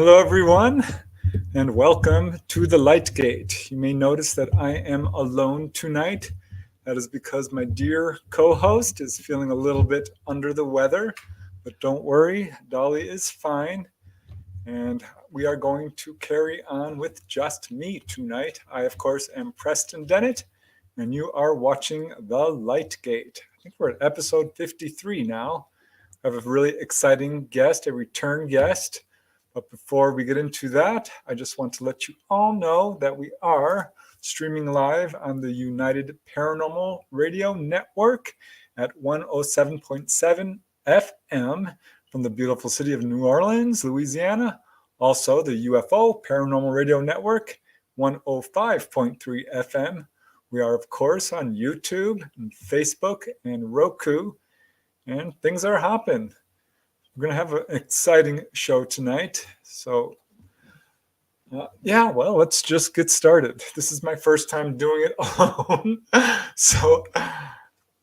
Hello, everyone, and welcome to the Light Gate. You may notice that I am alone tonight. That is because my dear co-host is feeling a little bit under the weather, but don't worry, Dolly is fine, and we are going to carry on with just me tonight. I, of course, am Preston Dennett, and you are watching the Light Gate. I think we're at episode 53 now. I have a really exciting guest, a return guest. But before we get into that, I just want to let you all know that we are streaming live on the United Paranormal Radio Network at 107.7 FM from the beautiful city of New Orleans, Louisiana. Also, the UFO Paranormal Radio Network, 105.3 FM. We are, of course, on YouTube and Facebook and Roku, and things are hopping. We're going to have an exciting show tonight. So, let's just get started. This is my first time doing it alone. So,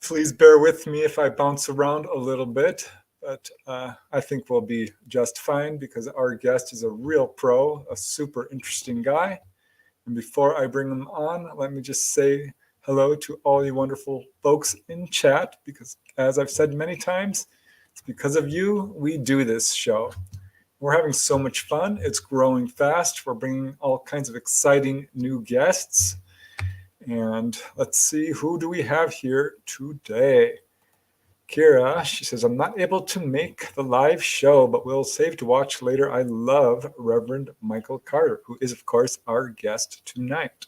please bear with me if I bounce around a little bit. But I think we'll be just fine because our guest is a real pro, a super interesting guy. And before I bring him on, let me just say hello to all you wonderful folks in chat, because as I've said many times, it's because of you we do this show. We're having so much fun. It's growing fast. We're bringing all kinds of exciting new guests. And let's see, who do we have here today? Kira, she says, I'm not able to make the live show, but we'll save to watch later. I love Reverend Michael Carter, who is, of course, our guest tonight.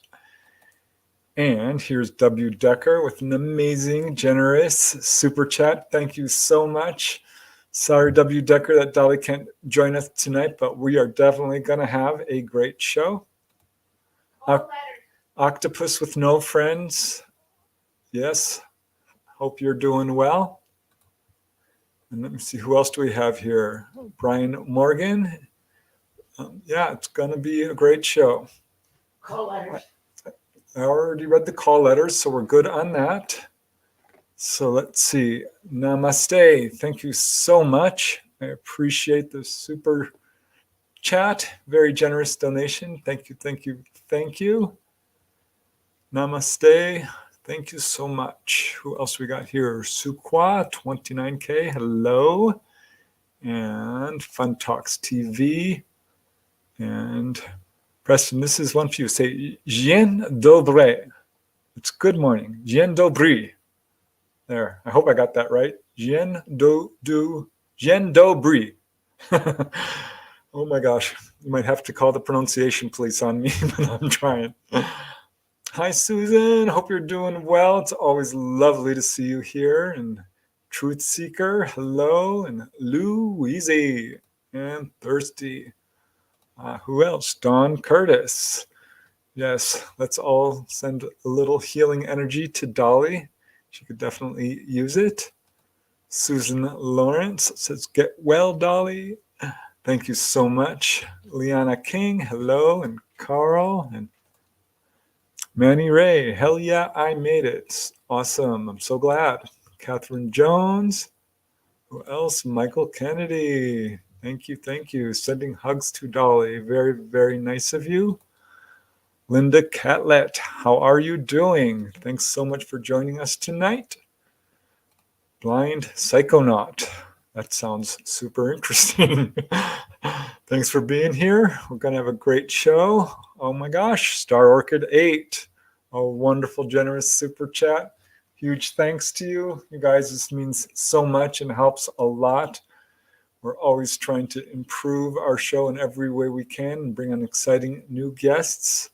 And here's W. Decker with an amazing, generous super chat. Thank you so much. Sorry, W. Decker, that Dolly can't join us tonight, but we are definitely going to have a great show. Octopus with no friends. Yes. Hope you're doing well. And let me see, who else do we have here? Brian Morgan. It's going to be a great show. Call letters. I already read the call letters, so we're good on that. So let's see. Namaste. Thank you so much. I appreciate the super chat. Very generous donation. Thank you, thank you, thank you. Namaste. Thank you so much. Who else we got here? Sukwa, 29K. Hello. And Fun Talks TV. And Preston, this is one for you. Say, Dzień dobry. It's good morning. Dzień dobry. There. I hope I got that right. Dzień dobry. Oh my gosh. You might have to call the pronunciation police on me, but I'm trying. Hi, Susan. Hope you're doing well. It's always lovely to see you here. And Truth Seeker, hello. And Louise and Thirsty. Who else? Dawn Curtis. Yes, let's all send a little healing energy to Dolly. She could definitely use it. Susan Lawrence says, get well, Dolly. Thank you so much. Liana King, hello. And Carl and Manny Ray, hell yeah, I made it. Awesome, I'm so glad. Catherine Jones. Who else? Michael Kennedy. Thank you, thank you. Sending hugs to Dolly. Very, very nice of you. Linda Catlett, how are you doing? Thanks so much for joining us tonight. Blind Psychonaut. That sounds super interesting. Thanks for being here. We're going to have a great show. Oh my gosh, Star Orchid 8. A wonderful, generous super chat. Huge thanks to you. You guys, this means so much and helps a lot. We're always trying to improve our show in every way we can and bring on exciting new guests.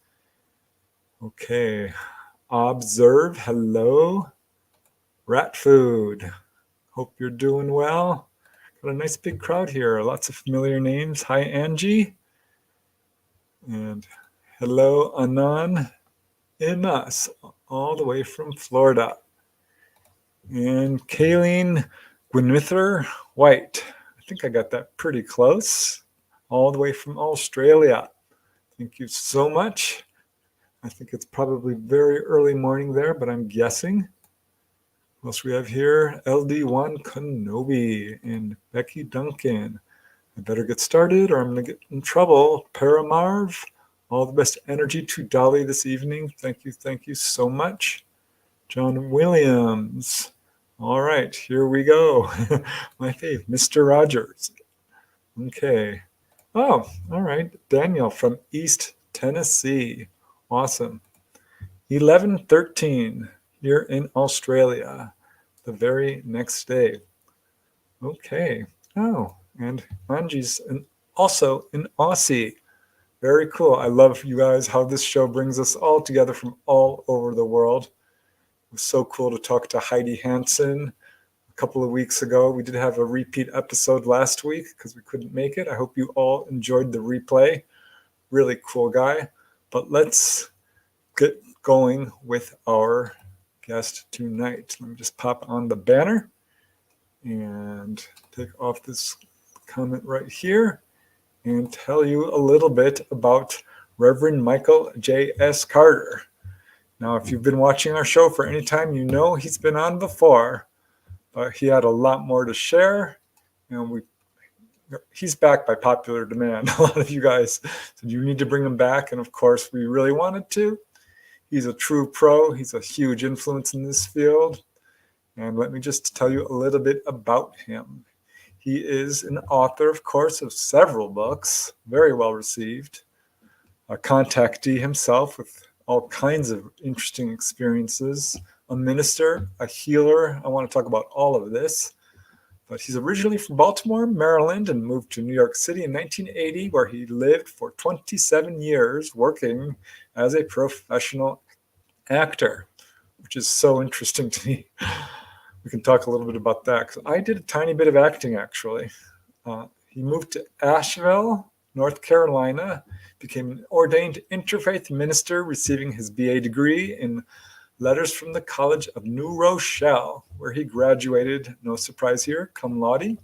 Okay. Observe, hello. Rat Food. Hope you're doing well. Got a nice big crowd here. Lots of familiar names. Hi, Angie. And hello, Anan Imas, all the way from Florida. And Kayleen Gwynwither White. I think I got that pretty close. All the way from Australia. Thank you so much. I think it's probably very early morning there, but I'm guessing. What else we have here? LD1 Kenobi and Becky Duncan. I better get started or I'm going to get in trouble. Paramarv, all the best energy to Dolly this evening. Thank you so much. John Williams. All right, here we go. My fave, Mr. Rogers. Okay. Oh, all right. Daniel from East Tennessee. Awesome. 11:13 here in Australia. The very next day. Okay. Oh, and Angie's also in Aussie. Very cool. I love you guys, how this show brings us all together from all over the world. It was so cool to talk to Heidi Hansen a couple of weeks ago. We did have a repeat episode last week because we couldn't make it. I hope you all enjoyed the replay. Really cool guy. But let's get going with our guest tonight. Let me just pop on the banner and take off this comment right here and tell you a little bit about Reverend Michael JS Carter. Now, if you've been watching our show for any time, you know he's been on before, but he had a lot more to share, and he's back by popular demand. A lot of you guys said you need to bring him back, and of course, we really wanted to. He's a true pro. He's a huge influence in this field, and let me just tell you a little bit about him. He is an author, of course, of several books, very well received, a contactee himself with all kinds of interesting experiences, a minister, a healer. I want to talk about all of this. But he's originally from Baltimore, Maryland, and moved to New York City in 1980, where he lived for 27 years working as a professional actor, which is so interesting to me. We can talk a little bit about that, because I did a tiny bit of acting, actually. He moved to Asheville, North Carolina, became an ordained interfaith minister, receiving his BA degree in letters from the College of New Rochelle, where he graduated, no surprise here, cum laude.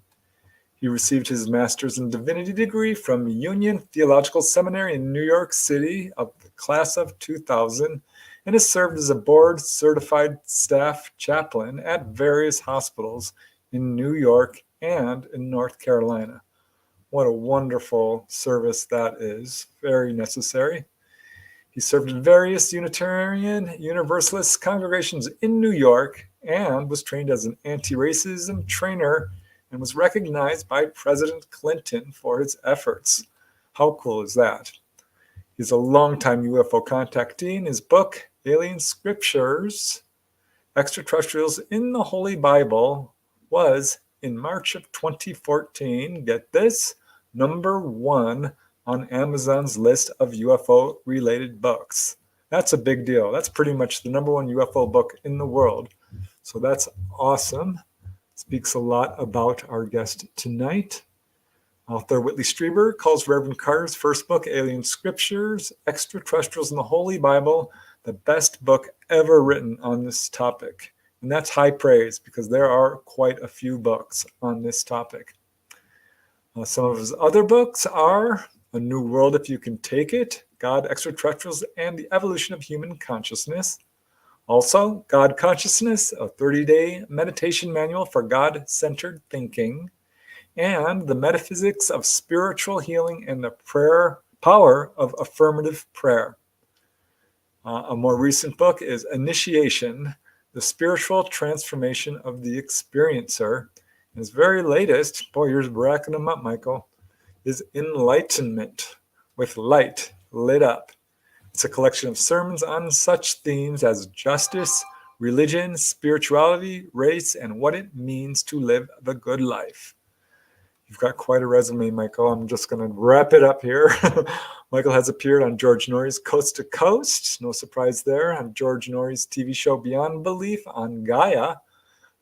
He received his master's in divinity degree from Union Theological Seminary in New York City of the class of 2000, and has served as a board-certified staff chaplain at various hospitals in New York and in North Carolina. What a wonderful service that is, very necessary. He served in various Unitarian Universalist congregations in New York and was trained as an anti-racism trainer and was recognized by President Clinton for his efforts. How cool is that? He's a longtime UFO contactee. In his book, Alien Scriptures, Extraterrestrials in the Holy Bible, was, in March of 2014, get this, #1 on Amazon's list of UFO-related books. That's a big deal. That's pretty much the #1 UFO book in the world. So that's awesome. Speaks a lot about our guest tonight. Author Whitley Strieber calls Reverend Carter's first book, Alien Scriptures, Extraterrestrials in the Holy Bible, the best book ever written on this topic. And that's high praise, because there are quite a few books on this topic. Some of his other books are A New World If You Can Take It, God, Extraterrestrials, and the Evolution of Human Consciousness. Also, God Consciousness, a 30-day meditation manual for God-centered thinking, and The Metaphysics of Spiritual Healing and the Power of Affirmative Prayer. A more recent book is Initiation, The Spiritual Transformation of the Experiencer. And his very latest, boy, you're racking them up, Michael, is Enlightenment, with light lit up. It's a collection of sermons on such themes as justice, religion, spirituality, race, and what it means to live the good life. You've got quite a resume, Michael. I'm just going to wrap it up here. Michael has appeared on George Noory's Coast to Coast, no surprise there, on George Noory's TV show Beyond Belief on Gaia.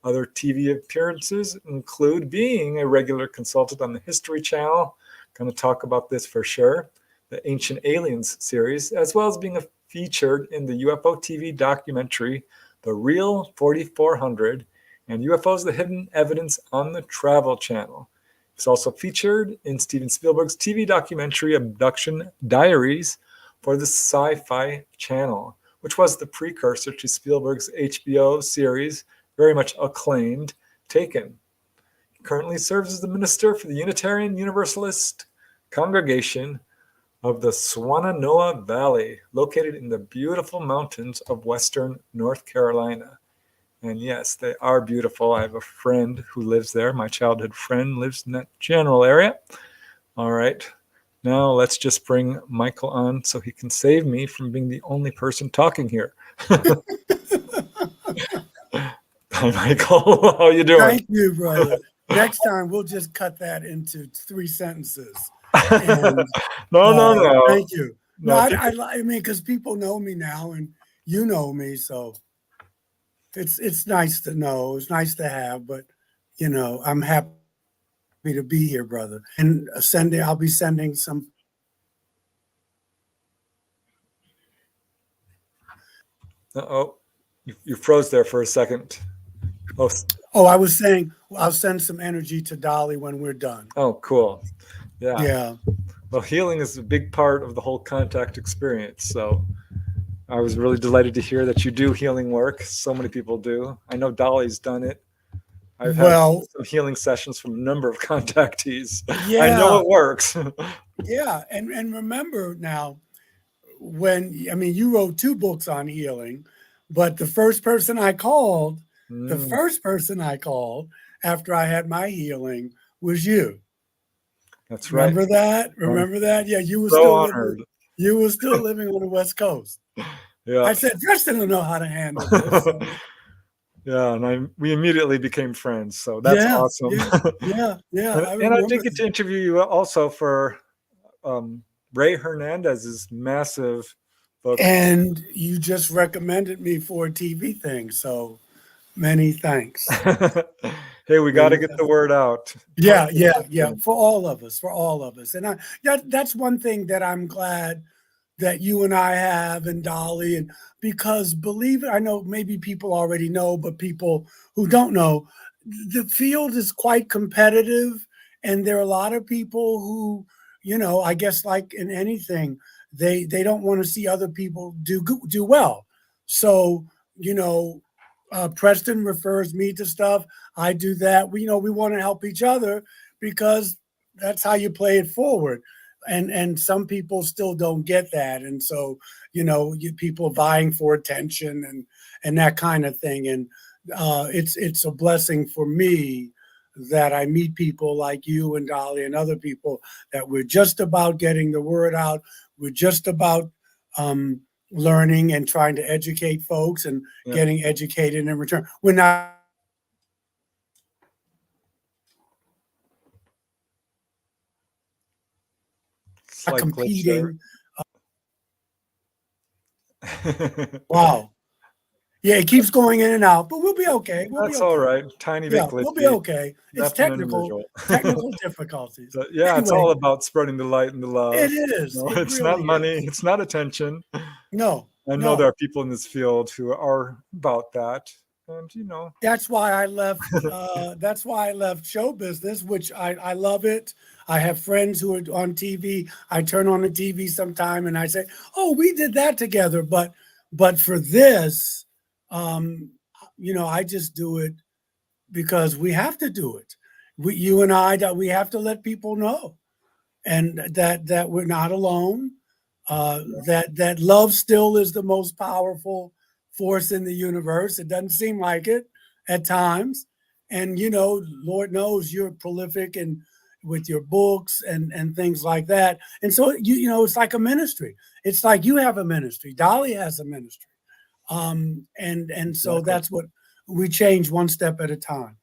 Other TV appearances include being a regular consultant on the History Channel, going to talk about this for sure, the Ancient Aliens series, as well as being featured in the UFO TV documentary, The Real 4400, and UFOs, The Hidden Evidence on the Travel Channel. It's also featured in Steven Spielberg's TV documentary, Abduction Diaries, for the Sci-Fi Channel, which was the precursor to Spielberg's HBO series, very much acclaimed, Taken. currently serves as the minister for the Unitarian Universalist congregation of the Swannanoa Valley, located in the beautiful mountains of western North Carolina. And yes, they are beautiful. I have a friend who lives there. My childhood friend lives in that general area. All right. Now let's just bring Michael on so he can save me from being the only person talking here. Hi, Michael. How you doing? Thank you, brother. Next time we'll just cut that into 3 sentences. And, no. Thank you. No, I mean, because people know me now, and you know me, so it's nice to know. It's nice to have, but you know, I'm happy to be here, brother. And I'll be sending some. Oh, you froze there for a second. Oh, I was saying I'll send some energy to Dolly when we're done. Oh, cool. Yeah. Yeah. Well, healing is a big part of the whole contact experience. So I was really delighted to hear that you do healing work. So many people do. I know Dolly's done it. I've had some healing sessions from a number of contactees. Yeah. I know it works. Yeah. And remember now, you wrote 2 books on healing, but the first person I called after I had my healing was you. That's right. Remember that? Remember that? Yeah, you were so still honored. You were still living on the West Coast. Yeah. I said, Preston will know how to handle this. So. Yeah, and we immediately became friends. So that's awesome. Yeah. And I did get to interview you also for Ray Hernandez's massive book. And you just recommended me for a TV thing. So many thanks. Hey, we got to get the word out. Yeah. For all of us. And that's one thing that I'm glad that you and I have, and Dolly, and because believe it, I know maybe people already know, but people who don't know, the field is quite competitive, and there are a lot of people who, you know, I guess like in anything, they don't want to see other people do well. So, you know, Preston refers me to stuff. I do that. We want to help each other because that's how you play it forward. And some people still don't get that, and so people vying for attention and that kind of thing. And it's a blessing for me that I meet people like you and Dolly and other people that we're just about getting the word out. We're just about learning and trying to educate folks and getting educated in return. We're not competing. Wow. Yeah, it keeps going in and out, but we'll be okay. That's all right. Tiny bit glitchy. We'll be okay. It's technical difficulties. So, anyway, it's all about spreading the light and the love. It is. No, it's really not money. It's not attention. No. I know there are people in this field who are about that. And that's why I left. That's why I left show business, which I love it. I have friends who are on TV. I turn on the TV sometime and I say, "Oh, we did that together." But for this, I just do it because we have to do it. You and I, we have to let people know, and that we're not alone. That love still is the most powerful force in the universe. It doesn't seem like it at times. And, Lord knows you're prolific and with your books and things like that. And so, it's like a ministry. It's like you have a ministry. Dolly has a ministry. And so that's what we change one step at a time.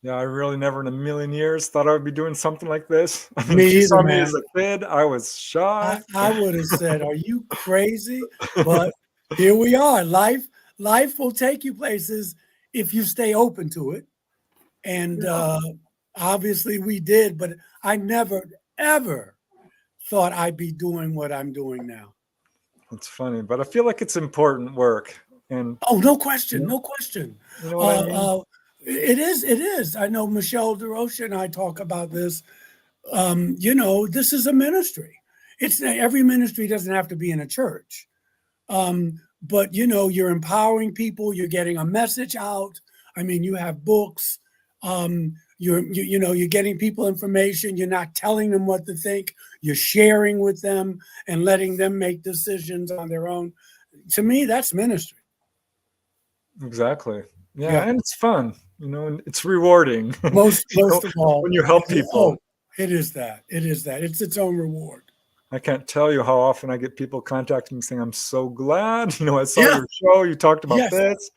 Yeah, I really never in a million years thought I would be doing something like this. I mean, Me if you saw either, me man. as a kid, I was shocked. I would have said, "Are you crazy?" But here we are. Life will take you places if you stay open to it. And obviously we did, but I never, ever thought I'd be doing what I'm doing now. It's funny, but I feel like it's important work. And no question. No question. You know what I mean? It is. I know Michelle DeRocha and I talk about this. This is a ministry. Every ministry doesn't have to be in a church. But you're empowering people, you're getting a message out. I mean, you have books, you're getting people information. You're not telling them what to think. You're sharing with them and letting them make decisions on their own. To me, that's ministry. Exactly. Yeah, Yeah. and it's fun, and it's rewarding. Most of all, when you help people. It is that. It is that. It's its own reward. I can't tell you how often I get people contacting me saying, "I'm so glad, I saw Yeah. your show. You talked about Yes. this.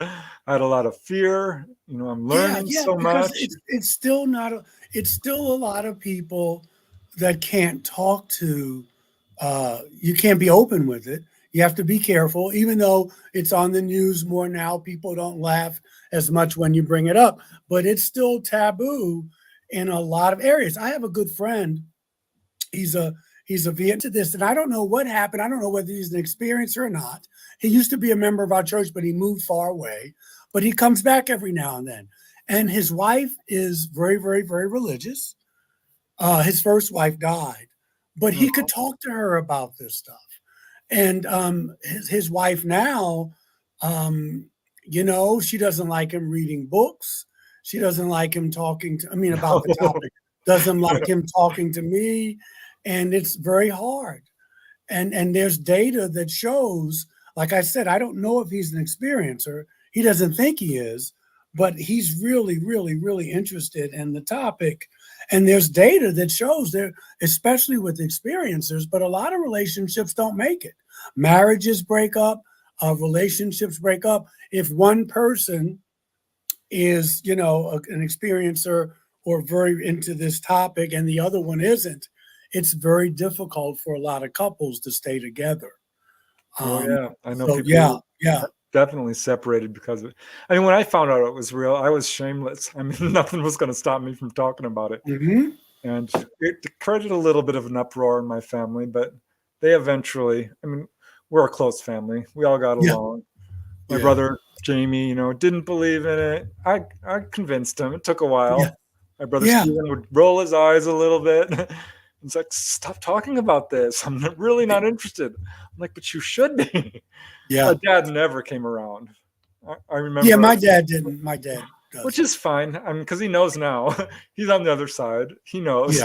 I had a lot of fear. I'm learning so because much." it's still not it's still a lot of people that can't talk to. You can't be open with it. You have to be careful, even though it's on the news more now. People don't laugh as much when you bring it up, but it's still taboo in a lot of areas. I have a good friend. He's a Viet to this, and I don't know what happened. I don't know whether he's an experiencer or not. He used to be a member of our church, but he moved far away. But he comes back every now and then. And his wife is very, very, very religious. His first wife died, but he could talk to her about this stuff. And his wife now, she doesn't like him reading books. She doesn't like him talking about the topic. Doesn't like him talking to me. And it's very hard. And there's data that shows, like I said, I don't know if he's an experiencer. He doesn't think he is, but he's really, really, really interested in the topic. And there's data that shows there, especially with experiencers, but a lot of relationships don't make it. Marriages break up, relationships break up. If one person is, an experiencer or very into this topic and the other one isn't, it's very difficult for a lot of couples to stay together. Yeah, I know So people. yeah. Definitely separated because of it. I mean, when I found out it was real, I was shameless. I mean, nothing was going to stop me from talking about it. Mm-hmm. And it created a little bit of an uproar in my family, but they eventually, we're a close family. We all got along. My brother, Jamie, didn't believe in it. I convinced him. It took a while. Yeah. My brother Steven would roll his eyes a little bit. He's like, "Stop talking about this. I'm really not interested." I'm like, "But you should be." Yeah. My dad never came around. I remember. Yeah, my dad didn't. My dad doesn't. Which is fine. Because he knows now. He's on the other side. He knows.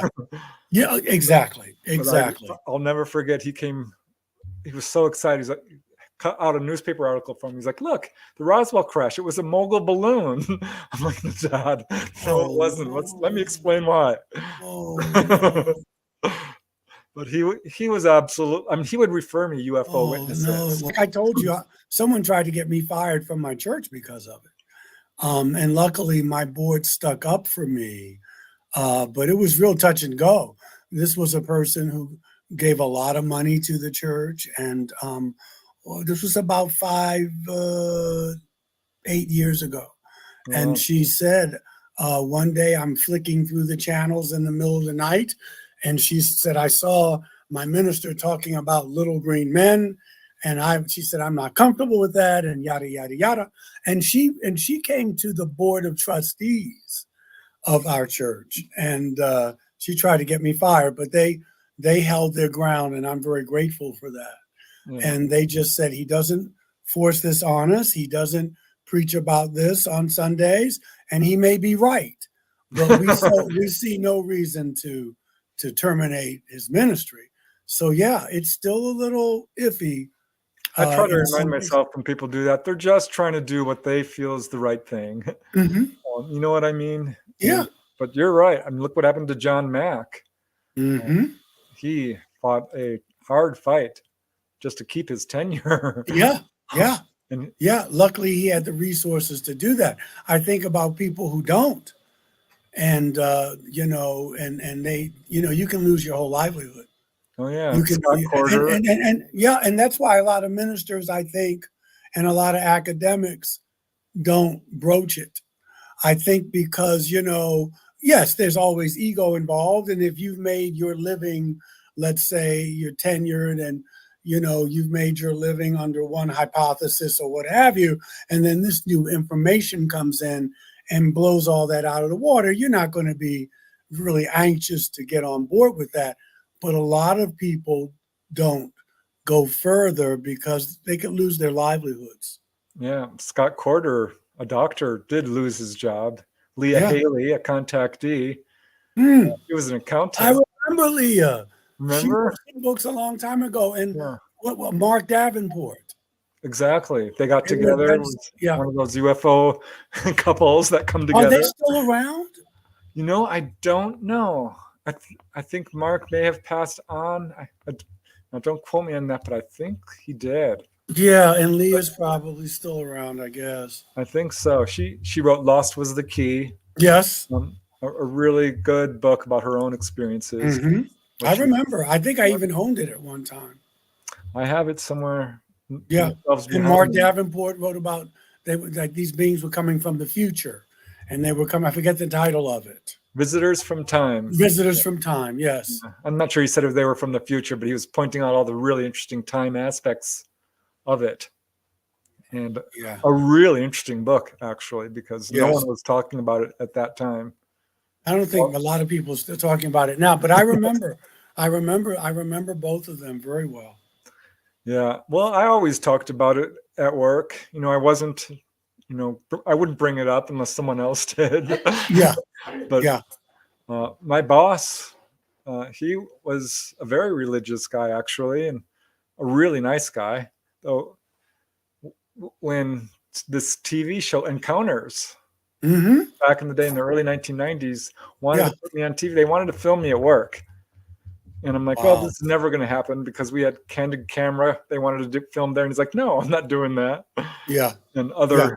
Yeah, exactly. I'll never forget. He was so excited. He's like, cut out a newspaper article from me. He's like, "Look, the Roswell crash. It was a mogul balloon." I'm like, "Dad, no, it wasn't. Let me explain why." No. But he was absolute. He would refer me UFO witnesses. No. Like I told you, someone tried to get me fired from my church because of it. And luckily my board stuck up for me. But it was real touch and go. This was a person who gave a lot of money to the church. And this was about 8 years ago. Wow. And she said, one day I'm flicking through the channels in the middle of the night. And she said, I saw my minister talking about little green men. And she said, I'm not comfortable with that, and yada, yada, yada. And she came to the board of trustees of our church. And she tried to get me fired, but they held their ground, and I'm very grateful for that. Yeah. And they just said, he doesn't force this on us. He doesn't preach about this on Sundays, and he may be right. But we see no reason to terminate his ministry. So yeah, it's still a little iffy. I try to remind myself when people do that, they're just trying to do what they feel is the right thing. Mm-hmm. You know what I mean? Yeah. But you're right. Look what happened to John Mack. Mm-hmm. He fought a hard fight just to keep his tenure. Yeah. Luckily, he had the resources to do that. I think about people who don't. And and they, you can lose your whole livelihood. Oh yeah, you can, Scott Carter. And that's why a lot of ministers, I think, and a lot of academics don't broach it. I think because yes, there's always ego involved, and if you've made your living, let's say you're tenured, and you've made your living under one hypothesis or what have you, and then this new information comes in and blows all that out of the water, you're not going to be really anxious to get on board with that. But a lot of people don't go further because they could lose their livelihoods. Yeah, Scott Carter, a doctor, did lose his job Leah Yeah. Haley, a contactee. Mm. She was an I accountant. remember Leah. She Remember? wrote some books a long time ago. And Yeah, what Mark Davenport. exactly. They got together. It was Yeah. one of those UFO couples that come Are they together. still around? I don't know. I think Mark may have passed on. Now don't quote me on that, but I think he did. Yeah, and Leah's probably still around, I guess. I think so. She wrote "Lost Was the Key," Yes. a really good book about her own experiences. Hmm. Where I she, remember. I think I even owned it at one time. I have it somewhere. Yeah. Shelves And behind Mark me. Davenport wrote about they were like these beings were coming from the future, and they were coming. I forget the title of it. Visitors from Time. Visitors from Time. Yes. I'm not sure he said if they were from the future, but he was pointing out all the really interesting time aspects of it. And Yeah. a really interesting book, actually, because no Yes. one was talking about it at that time. I don't think a lot of people are still talking about it now, but I remember. I remember both of them very well. Yeah. Well, I always talked about it at work. I wasn't, I wouldn't bring it up unless someone else did. Yeah. But Yeah. my boss, he was a very religious guy, actually, and a really nice guy. So when this TV show Encounters, Hmm. back in the day in the early 1990s, wanted Yeah. to put me on TV, they wanted to film me at work. And I'm like, well, Wow. this is never going to happen because we had candid camera. They wanted to film there. And he's like, no, I'm not doing that. Yeah. And Yeah.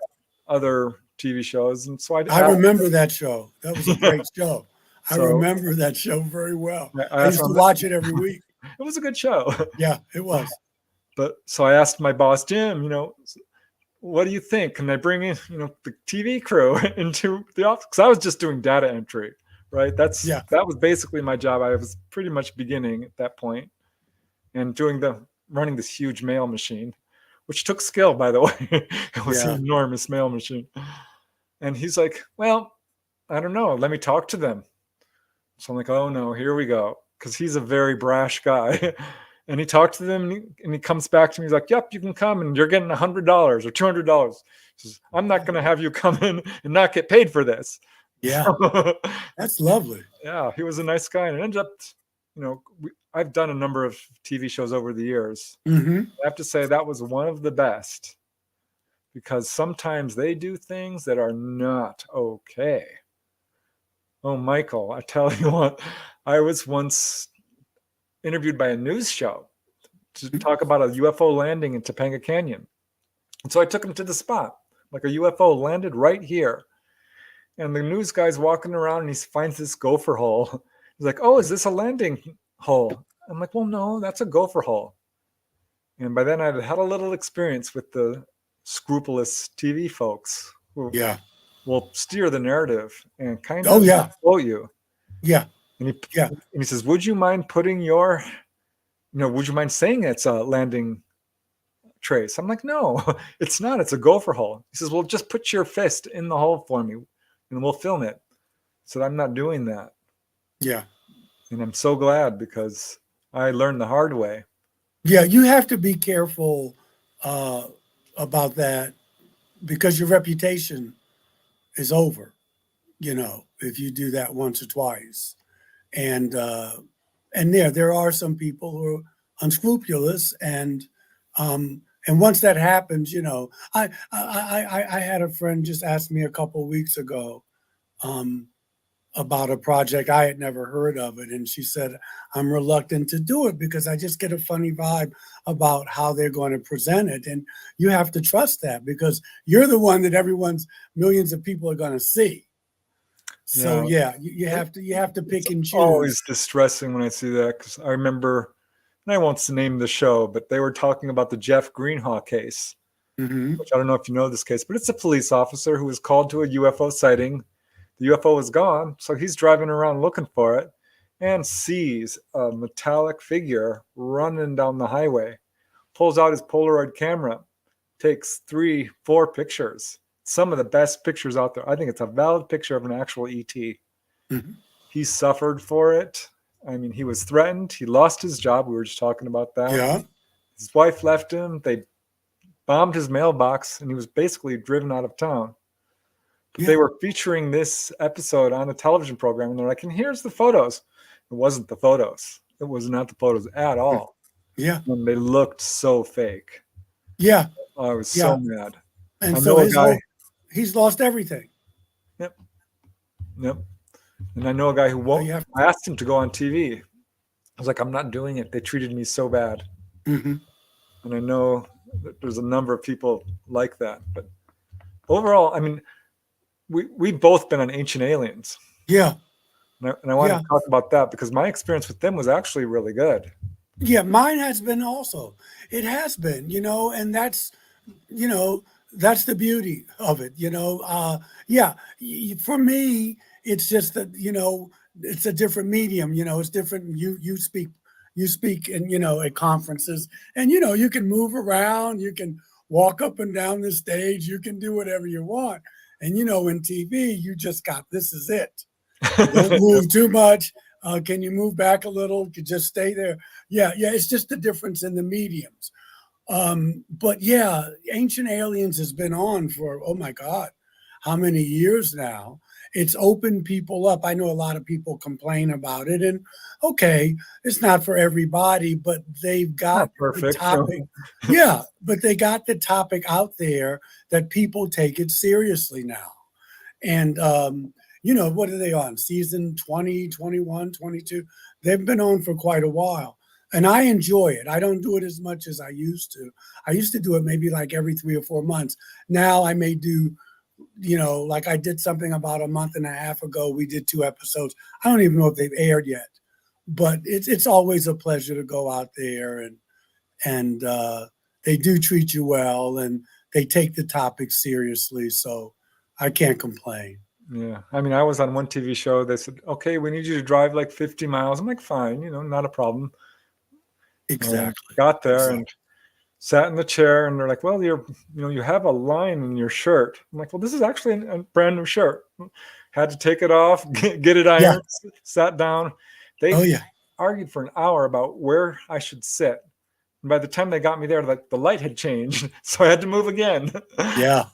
other TV shows. And so I remember that show. That was a Yeah. great show. I So remember that show very well. I I asked used to him, watch it every week. it was a good show. Yeah, it was. But so I asked my boss, Jim, what do you think? Can I bring in, the TV crew into the office? Because I was just doing data entry, right? That was basically my job. I was pretty much beginning at that point and running this huge mail machine, which took skill, by the way. It was an enormous mail machine. And he's like, well, I don't know. Let me talk to them. So I'm like, oh no, here we go. Because he's a very brash guy. And he talked to them and he comes back to me. He's like, yep, you can come and you're getting $100 or $200. He says, I'm not going to have you come in and not get paid for this. Yeah. That's lovely. Yeah, he was a nice guy. And it ended up, I've done a number of TV shows over the years. Mm-hmm. I have to say that was one of the best because sometimes they do things that are not okay. Oh, Michael, I tell you what, I was once interviewed by a news show to talk about a UFO landing in Topanga Canyon. And so I took him to the spot, like a UFO landed right here. And the news guy's walking around and he finds this gopher hole. He's like, oh, is this a landing hole? I'm like, well, no, that's a gopher hole. And by then I'd had a little experience with the scrupulous TV folks who will steer the narrative and kind of quote you. Yeah. And he says, would you mind putting would you mind saying it's a landing trace? I'm like, no, it's not. It's a gopher hole. He says, well, just put your fist in the hole for me and we'll film it. So I'm not doing that. Yeah. And I'm so glad because I learned the hard way. Yeah, you have to be careful about that because your reputation is over, if you do that once or twice. And there are some people who are unscrupulous, and once that happens, I had a friend just ask me a couple of weeks ago about a project I had never heard of it, and she said I'm reluctant to do it because I just get a funny vibe about how they're going to present it, and you have to trust that because you're the one that millions of people are going to see. So you have to pick and choose. Always distressing when I see that because I remember, and I won't name the show, but they were talking about the Jeff Greenhaw case, which I don't know if you know this case, but it's a police officer who was called to a UFO sighting. The UFO was gone, so he's driving around looking for it and sees a metallic figure running down the highway, pulls out his Polaroid camera, takes 3-4 pictures. Some of the best pictures out there. I think it's a valid picture of an actual ET. He suffered for it. I mean, he was threatened. He lost his job. We were just talking about that. Yeah. His wife left him. They bombed his mailbox, and he was basically driven out of town. But they were featuring this episode on a television program, and they're like, and here's the photos. It wasn't the photos. It was not the photos at all. Yeah. And they looked so fake. Yeah. I was so mad. And I so know a guy. He's lost everything. Yep. And I know a guy who won't. I asked him to go on TV. I was like, I'm not doing it. They treated me so bad. Mm-hmm. And I know that there's a number of people like that. But overall, I mean, we've both been on Ancient Aliens. Yeah. And I want to talk about that because my experience with them was actually really good. Yeah, mine has been also. It has been, and that's, that's the beauty of it, for me, it's just that, it's a different medium, it's different. You speak and, at conferences and, you can move around, you can walk up and down the stage, you can do whatever you want. And, in TV, you just got, this is it. Don't move too much. Can you move back a little? You just stay there. Yeah. It's just the difference in the mediums. But yeah, Ancient Aliens has been on for, oh my God, how many years now? It's opened people up. I know a lot of people complain about it, and okay, it's not for everybody, but they've got the topic. Yeah, but they got the topic out there that people take it seriously now. And what are they on? Season 20, 21, 22? They've been on for quite a while. And I enjoy it. I don't do it as much as I used to. I used to do it maybe like every 3 or 4 months. Now I may do, like I did something about a month and a half ago. We did 2 episodes. I don't even know if they've aired yet. But it's always a pleasure to go out there. And they do treat you well. And they take the topic seriously. So I can't complain. Yeah. I mean, I was on one TV show. They said, okay, we need you to drive like 50 miles. I'm like, fine, not a problem. Exactly. Got there and sat in the chair, and they're like, well, you have a line in your shirt. I'm like, well, this is actually a brand new shirt. Had to take it off, get it ironed, sat down. They argued for an hour about where I should sit. And by the time they got me there, the light had changed. So I had to move again. Yeah.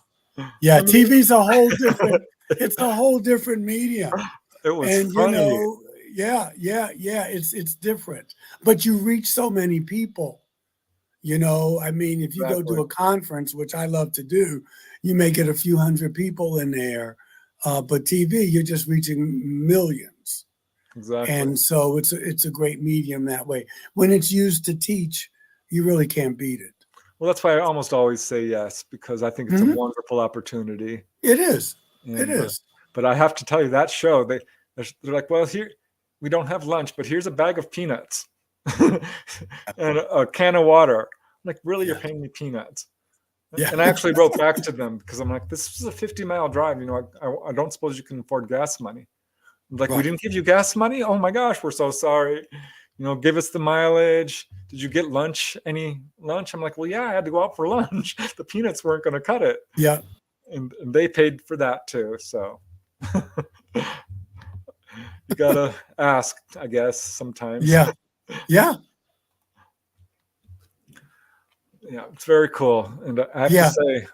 Yeah. TV's a whole different, it's a whole different medium. It was funny. Yeah, it's different, but you reach so many people, I mean, if you go to a conference, which I love to do, you may get a few hundred people in there, but TV, you're just reaching millions. Exactly. And so it's a great medium that way. When it's used to teach, you really can't beat it. Well, that's why I almost always say yes, because I think it's a wonderful opportunity. It is. And, it is. But I have to tell you, that show, they're like, well, here, we don't have lunch, but here's a bag of peanuts and a can of water. I'm like, really, you're paying me peanuts? Yeah. And I actually wrote back to them because I'm like, this is a 50-mile drive. I don't suppose you can afford gas money. I'm like, we didn't give you gas money? Oh my gosh, we're so sorry. Give us the mileage. Did you get lunch? Any lunch? I'm like, well, yeah, I had to go out for lunch. The peanuts weren't going to cut it. Yeah. And they paid for that too. So you gotta ask, I guess, sometimes. Yeah. It's very cool, and I have to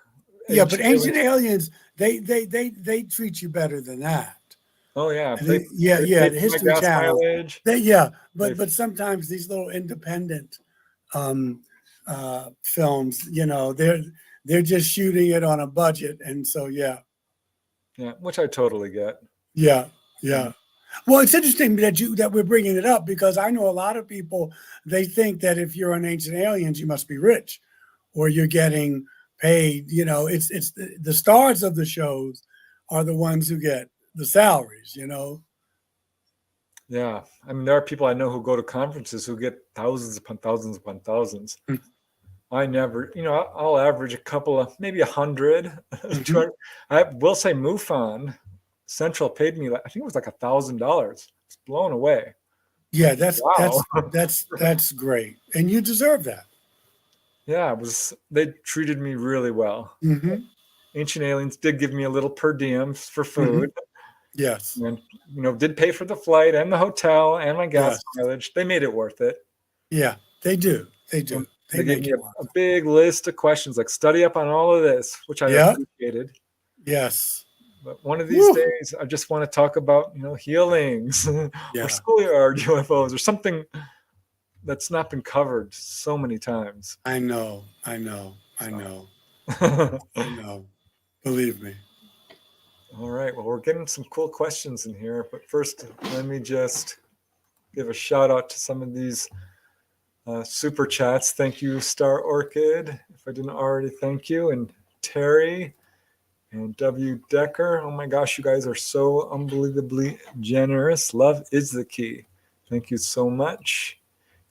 say, but Ancient Aliens, they treat you better than that. Oh yeah, the History Channel. But sometimes these little independent films, they're just shooting it on a budget, and so which I totally get. Yeah. Well, it's interesting that we're bringing it up because I know a lot of people, they think that if you're on Ancient Aliens, you must be rich or you're getting paid. It's the stars of the shows are the ones who get the salaries, Yeah. I mean, there are people I know who go to conferences who get thousands upon thousands upon thousands. I never, I'll average a couple of, maybe 100, 200. I will say MUFON Central paid me, I think it was like $1,000. It's blown away. Yeah, that's great, and you deserve that. Yeah, they treated me really well. Ancient Aliens did give me a little per diem for food. Yes, and did pay for the flight and the hotel and my gas mileage. They made it worth it. Yeah, they do. They gave me a big list of questions, like study up on all of this, which I appreciated. Yes. But one of these Woo. days, I just want to talk about, healings or Yeah, schoolyard UFOs or something that's not been covered so many times. I know. I So. know. Believe me. All right. Well, we're getting some cool questions in here, but first, let me just give a shout out to some of these super chats. Thank you, Star Orchid, if I didn't already thank you, and Terry and W. Decker. Oh my gosh, you guys are so unbelievably generous. Love is the key. Thank you so much.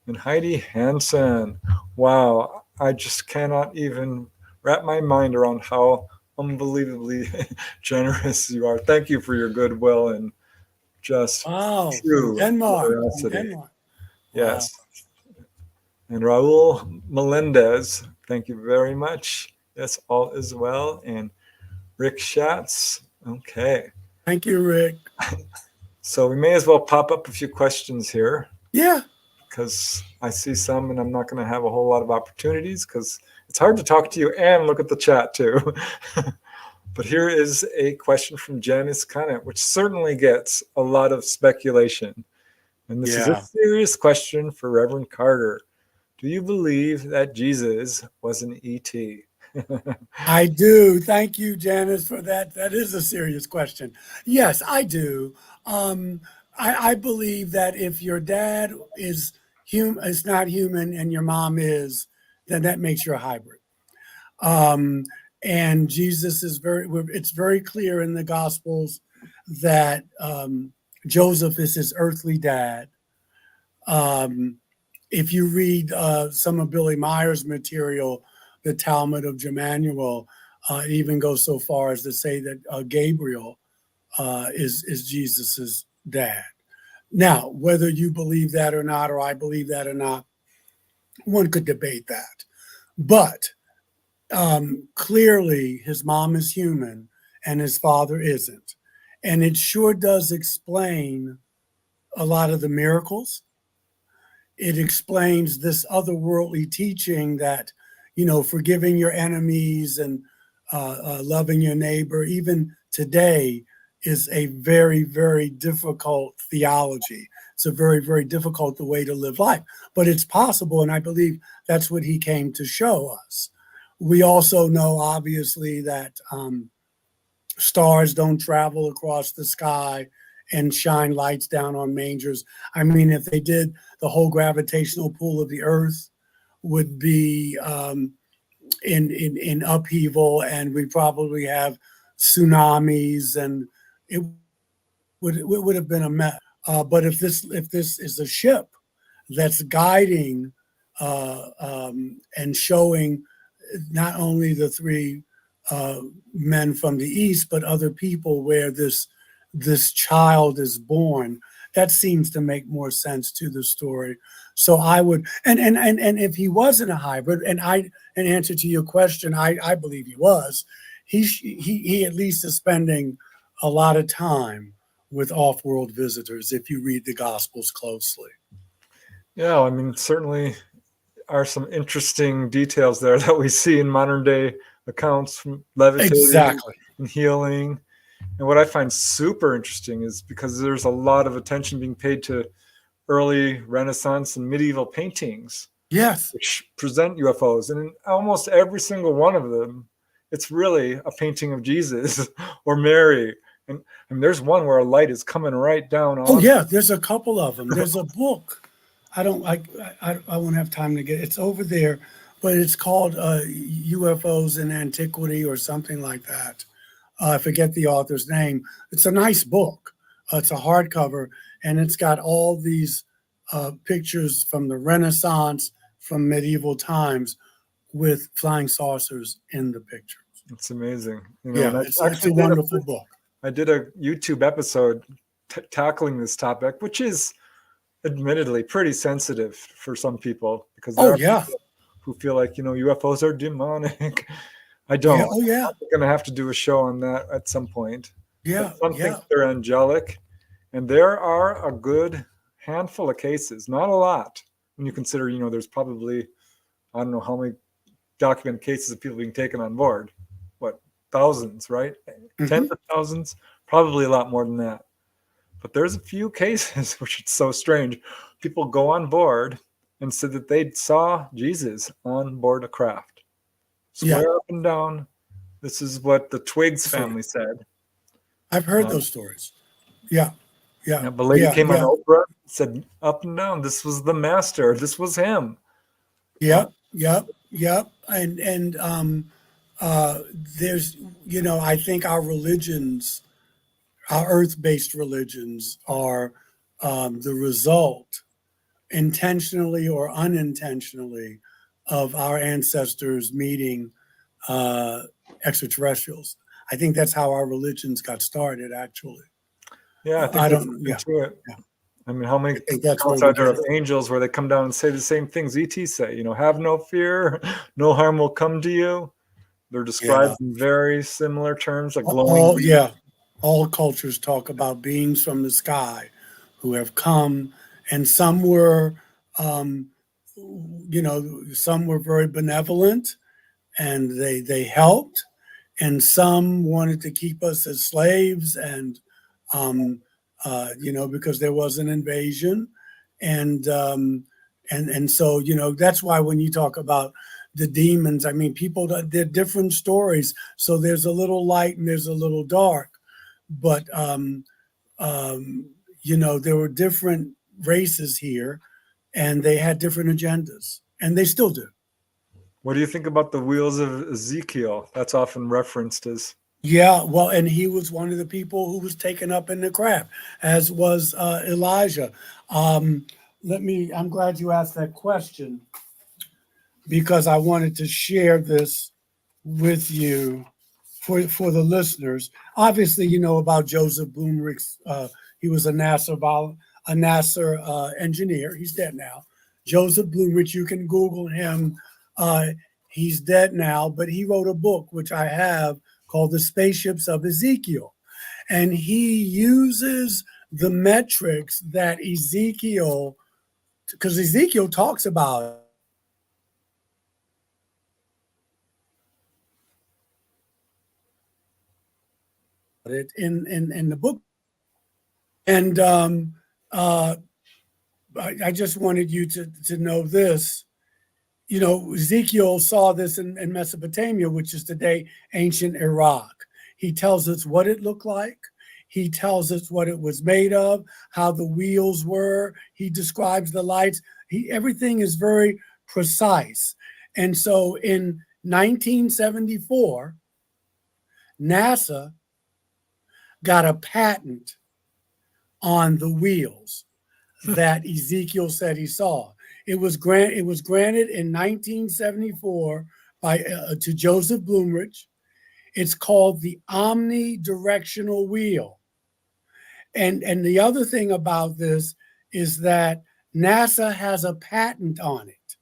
And Heidi Hansen. Wow, I just cannot even wrap my mind around how unbelievably generous you are. Thank you for your goodwill and just Wow, from true Denmark. From generosity. Denmark. Wow. Yes. And Raul Melendez, thank you very much. Yes, all is well. And Rick Schatz. Okay. Thank you, Rick. So we may as well pop up a few questions here Yeah. because I see some and I'm not going to have a whole lot of opportunities because it's hard to talk to you and look at the chat too. But here is a question from Janice Conant, which certainly gets a lot of speculation. And this is a serious question for Reverend Carter. Do you believe that Jesus was an ET? I do. Thank you, Janice, for that. That is a serious question. Yes, I do. I believe that if your dad is not human and your mom is, then that makes you a hybrid. And Jesus is it's very clear in the Gospels that Joseph is his earthly dad. If you read some of Billy Meyer's material, the Talmud of Jemanuel, it even goes so far as to say that Gabriel is Jesus's dad. Now, whether you believe that or not, or I believe that or not, one could debate that. But clearly, his mom is human and his father isn't. And it sure does explain a lot of the miracles. It explains this otherworldly teaching that, forgiving your enemies and loving your neighbor, even today, is a very, very difficult theology. It's a very, very difficult way to live life, but it's possible. And I believe that's what he came to show us. We also know, obviously, that stars don't travel across the sky and shine lights down on mangers. I mean, if they did, the whole gravitational pull of the Earth would be in upheaval, and we probably have tsunamis, and it would have been a mess. But if this is a ship that's guiding and showing not only the three men from the east, but other people where this child is born, that seems to make more sense to the story. So I would, and if he wasn't a hybrid, in answer to your question, I believe he was. He at least is spending a lot of time with off-world visitors if you read the Gospels closely. Yeah, I mean, certainly are some interesting details there that we see in modern day accounts from levitating and healing. And what I find super interesting is because there's a lot of attention being paid to early Renaissance and medieval paintings, which present UFOs. And in almost every single one of them, it's really a painting of Jesus or Mary. And there's one where a light is coming right down on. Oh yeah, there's a couple of them. There's a book. I won't have time to get it's over there, but it's called UFOs in Antiquity or something like that. I forget the author's name. It's a nice book. It's a hardcover, and it's got all these pictures from the Renaissance, from medieval times, with flying saucers in the pictures. It's amazing. It's a wonderful book. I did a YouTube episode tackling this topic, which is admittedly pretty sensitive for some people because there are people who feel like UFOs are demonic. I don't. I'm going to have to do a show on that at some point. But some think they're angelic, and there are a good handful of cases, not a lot, when you consider there's probably I don't know how many documented cases of people being taken on board. What, thousands, right? Tens of thousands, probably a lot more than that. But there's a few cases, which is so strange. People go on board and said that they saw Jesus on board a craft. Swear up and down. This is what the Twiggs family said. I've heard those stories. Yeah. Yeah, the lady came on Oprah, said up and down, this was the master. This was him. Yep. And there's, I think our religions, our earth-based religions, are the result, intentionally or unintentionally, of our ancestors meeting extraterrestrials. I think that's how our religions got started, actually. Yeah, I think that's into it. Yeah. I mean, how many accounts are there of angels where they come down and say the same things ET say? Have no fear, no harm will come to you. They're described in very similar terms, like glowing. All cultures talk about beings from the sky who have come, and some were, some were very benevolent, and they helped, and some wanted to keep us as slaves, and because there was an invasion, and so that's why when you talk about the demons, I mean, people, they're different stories. So there's a little light and there's a little dark, but there were different races here, and they had different agendas, and they still do. What do you think about the wheels of Ezekiel? That's often referenced as. Yeah, well, and he was one of the people who was taken up in the craft, as was Elijah. I'm glad you asked that question, because I wanted to share this with you for the listeners. Obviously, you know about Joseph Blumrich's. He was a NASA engineer. He's dead now. Joseph Blumrich, you can Google him. He's dead now, but he wrote a book, which I have, called The Spaceships of Ezekiel. And he uses the metrics that Ezekiel, because Ezekiel talks about it in the book. And I just wanted you to know this. Ezekiel saw this in Mesopotamia, which is today ancient Iraq. He tells us what it looked like. He tells us what it was made of, how the wheels were. He describes the lights. Everything is very precise. And so in 1974, NASA got a patent on the wheels that Ezekiel said he saw. It was granted in 1974 to Joseph Blumrich. It's called the omnidirectional wheel. And the other thing about this is that NASA has a patent on it.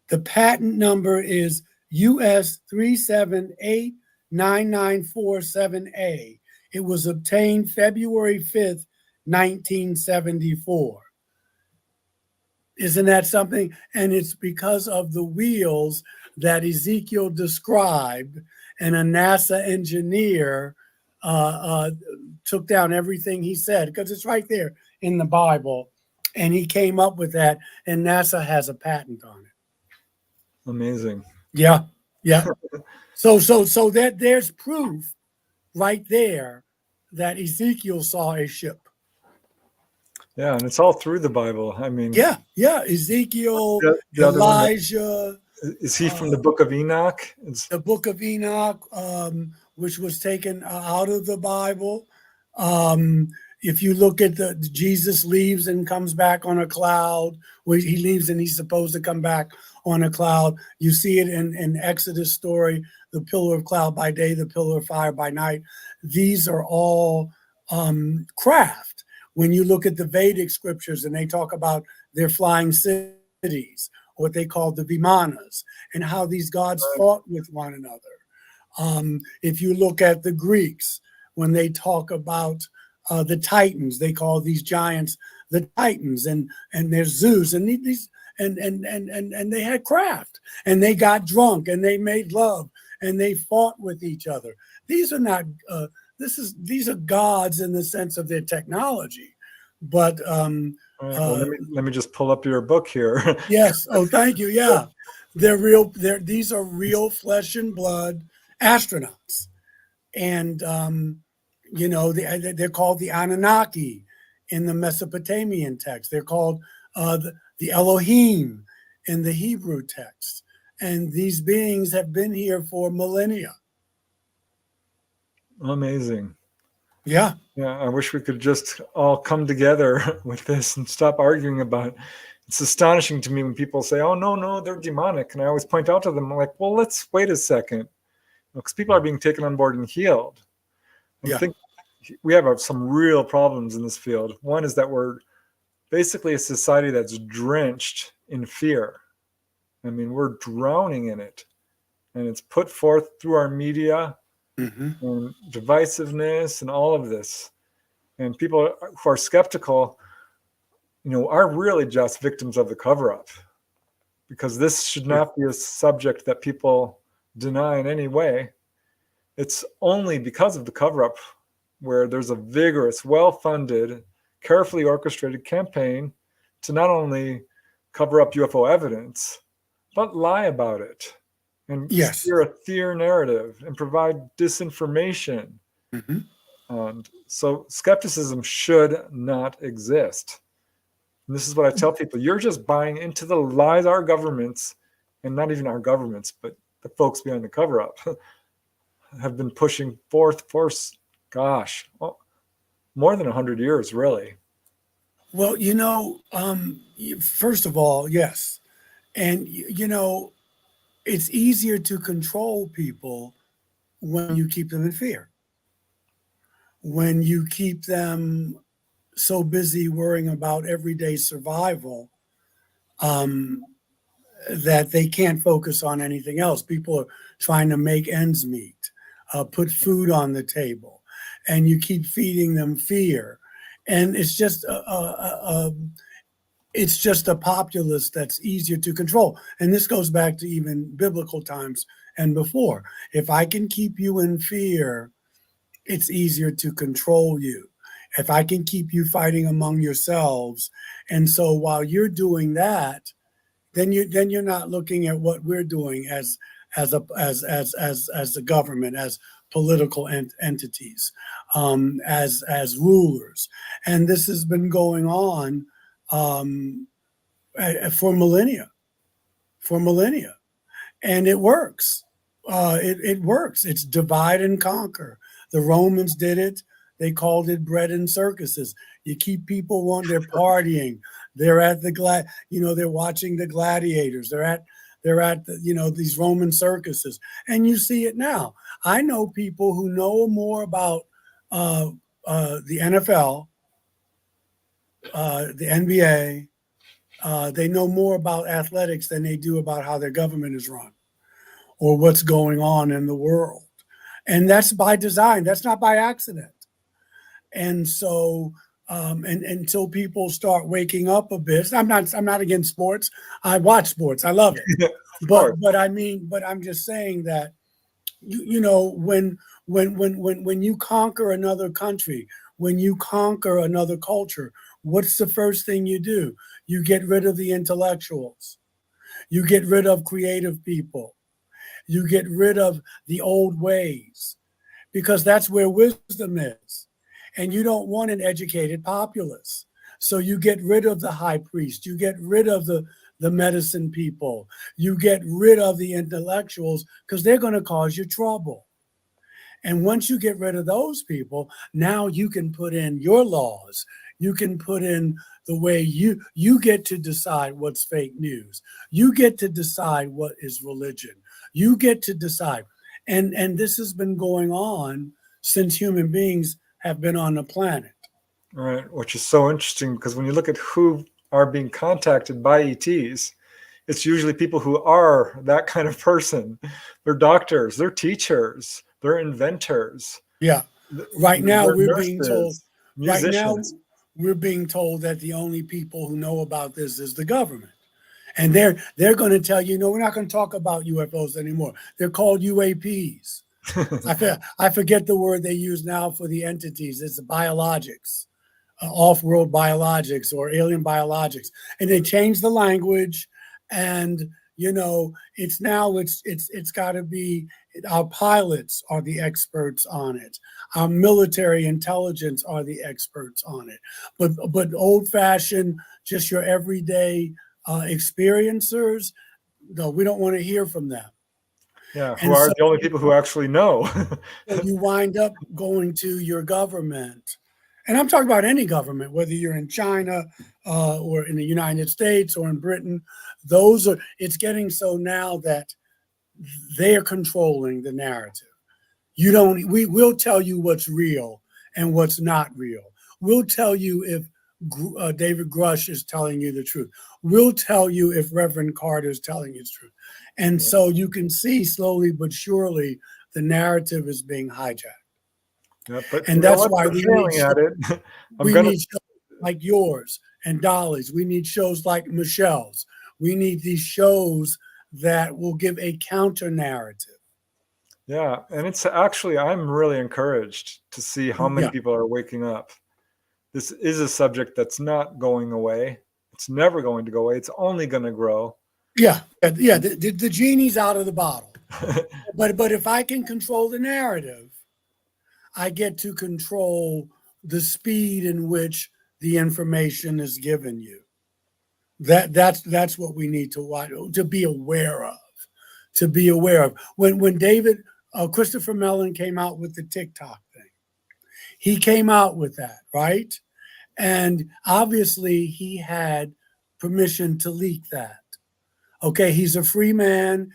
The patent number is US 3789947A. It was obtained February 5th, 1974. Isn't that something? And it's because of the wheels that Ezekiel described, and a NASA engineer took down everything he said, because it's right there in the Bible, and he came up with that, and NASA has a patent on it. Amazing. Yeah. So that there's proof right there that Ezekiel saw a ship. Yeah, and it's all through the Bible. I mean, yeah, Ezekiel, Elijah. Is he from the Book of Enoch? The Book of Enoch, which was taken out of the Bible. If you look at Jesus leaves and comes back on a cloud, where he leaves and he's supposed to come back on a cloud. You see it in Exodus story, the pillar of cloud by day, the pillar of fire by night. These are all craft. When you look at the Vedic scriptures and they talk about their flying cities, what they call the Vimanas, and how these gods fought with one another. If you look at the Greeks, when they talk about the Titans, they call these giants the Titans, and there's Zeus, and these and they had craft, and they got drunk, and they made love, and they fought with each other. These are not, these are gods in the sense of their technology. But All right, well, let me just pull up your book here. yes. Oh, thank you. Yeah. They're real. These are real flesh and blood astronauts. And, they're called the Anunnaki in the Mesopotamian text. They're called the Elohim in the Hebrew text. And these beings have been here for millennia. Amazing. Yeah. Yeah, I wish we could just all come together with this and stop arguing about it. It's astonishing to me when people say, oh, no, they're demonic. And I always point out to them, like, well, let's wait a second. Because people are being taken on board and healed. I think we have some real problems in this field. One is that we're basically a society that's drenched in fear. I mean, we're drowning in it. And it's put forth through our media and divisiveness and all of this. And people who are skeptical, are really just victims of the cover-up. Because this should not be a subject that people deny in any way. It's only because of the cover-up where there's a vigorous, well-funded, carefully orchestrated campaign to not only cover up UFO evidence, but lie about it and steer a fear narrative and provide disinformation. And so skepticism should not exist. And this is what I tell people. You're just buying into the lies our governments, and not even our governments, but the folks behind the cover-up, have been pushing forth for, more than 100 years, really. Well, first of all, yes. And, it's easier to control people when you keep them in fear. When you keep them so busy worrying about everyday survival that they can't focus on anything else. People are trying to make ends meet, put food on the table, and you keep feeding them fear. And it's just a populace that's easier to control. And this goes back to even biblical times and before. If I can keep you in fear, it's easier to control you. If I can keep you fighting among yourselves, and so while you're doing that, then you're not looking at what we're doing as a government, as political entities, as rulers, and this has been going on for millennia, and it works. It works. It's divide and conquer. The Romans did it. They called it bread and circuses. You keep people on, they're partying. They're at the they're watching the gladiators. They're at the, these Roman circuses, and you see it now. I know people who know more about the NFL, the NBA. They know more about athletics than they do about how their government is run or what's going on in the world. And that's by design. That's not by accident. And so, until people start waking up a bit, I'm not against sports. I watch sports. I love it. But I'm just saying that, when you conquer another country, when you conquer another culture, what's the first thing you do? You get rid of the intellectuals. You get rid of creative people. You get rid of the old ways, because that's where wisdom is. And you don't want an educated populace. So you get rid of the high priest. You get rid of the medicine people. You get rid of the intellectuals, because they're going to cause you trouble. And once you get rid of those people, now you can put in your laws. You can put in the way you get to decide what's fake news. You get to decide what is religion. You get to decide. And this has been going on since human beings have been on the planet. Right, which is so interesting, because when you look at who are being contacted by ETs, it's usually people who are that kind of person. They're doctors, they're teachers, they're inventors. Yeah. Right now we're being told. Musicians. Right now we're being told that the only people who know about this is the government. And they're going to tell you, no, we're not going to talk about UFOs anymore. They're called UAPs. I forget the word they use now for the entities. It's biologics, off-world biologics or alien biologics, and they change the language. And it's got to be our pilots are the experts on it. Our military intelligence are the experts on it. But old-fashioned, just your everyday experiencers, no, we don't want to hear from them. Yeah, who are the only people who actually know. So you wind up going to your government. And I'm talking about any government, whether you're in China or in the United States or in Britain. It's getting so now that they're controlling the narrative. We'll tell you what's real and what's not real. We'll tell you if David Grush is telling you the truth. We'll tell you if Reverend Carter is telling you the truth. And so you can see slowly but surely the narrative is being hijacked. Yeah, but and that's why we need at it. need shows like yours and Dolly's. We need shows like Michelle's. We need these shows that will give a counter narrative. Yeah, and it's actually, I'm really encouraged to see how many people are waking up. This is a subject that's not going away. It's never going to go away. It's only going to grow. Yeah. The genie's out of the bottle. But if I can control the narrative, I get to control the speed in which the information is given you. That's what we need to watch, to be aware of. To be aware of. When David Christopher Mellon came out with the TikTok thing, he came out with that, right? And obviously he had permission to leak that. Okay, he's a free man.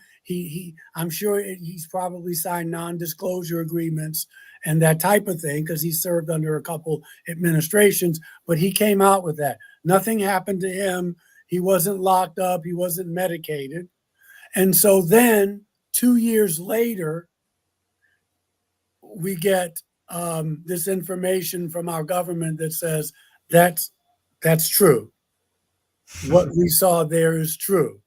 I'm sure he's probably signed non-disclosure agreements and that type of thing because he served under a couple administrations, but he came out with that. Nothing happened to him. He wasn't locked up. He wasn't medicated. And so then 2 years later, we get this information from our government that says that's true. What we saw there is true.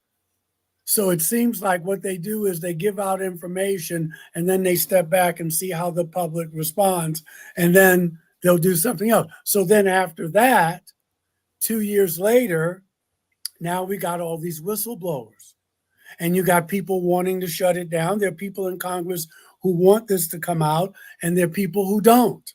So it seems like what they do is they give out information and then they step back and see how the public responds, and then they'll do something else. So then after that, 2 years later, now we got all these whistleblowers. And you got people wanting to shut it down. There are people in Congress who want this to come out, and there are people who don't.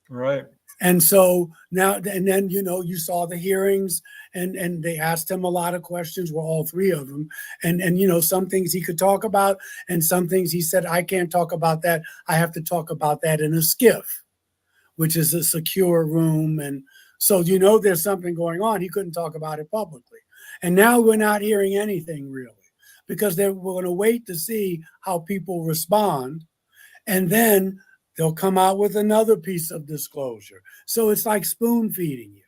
Right. And so now, and then, you saw the hearings and they asked him a lot of questions, well, all three of them. And some things he could talk about and some things he said, I can't talk about that. I have to talk about that in a SCIF, which is a secure room. And so, there's something going on. He couldn't talk about it publicly. And now we're not hearing anything really because we're going to wait to see how people respond. And then they'll come out with another piece of disclosure. So it's like spoon feeding you.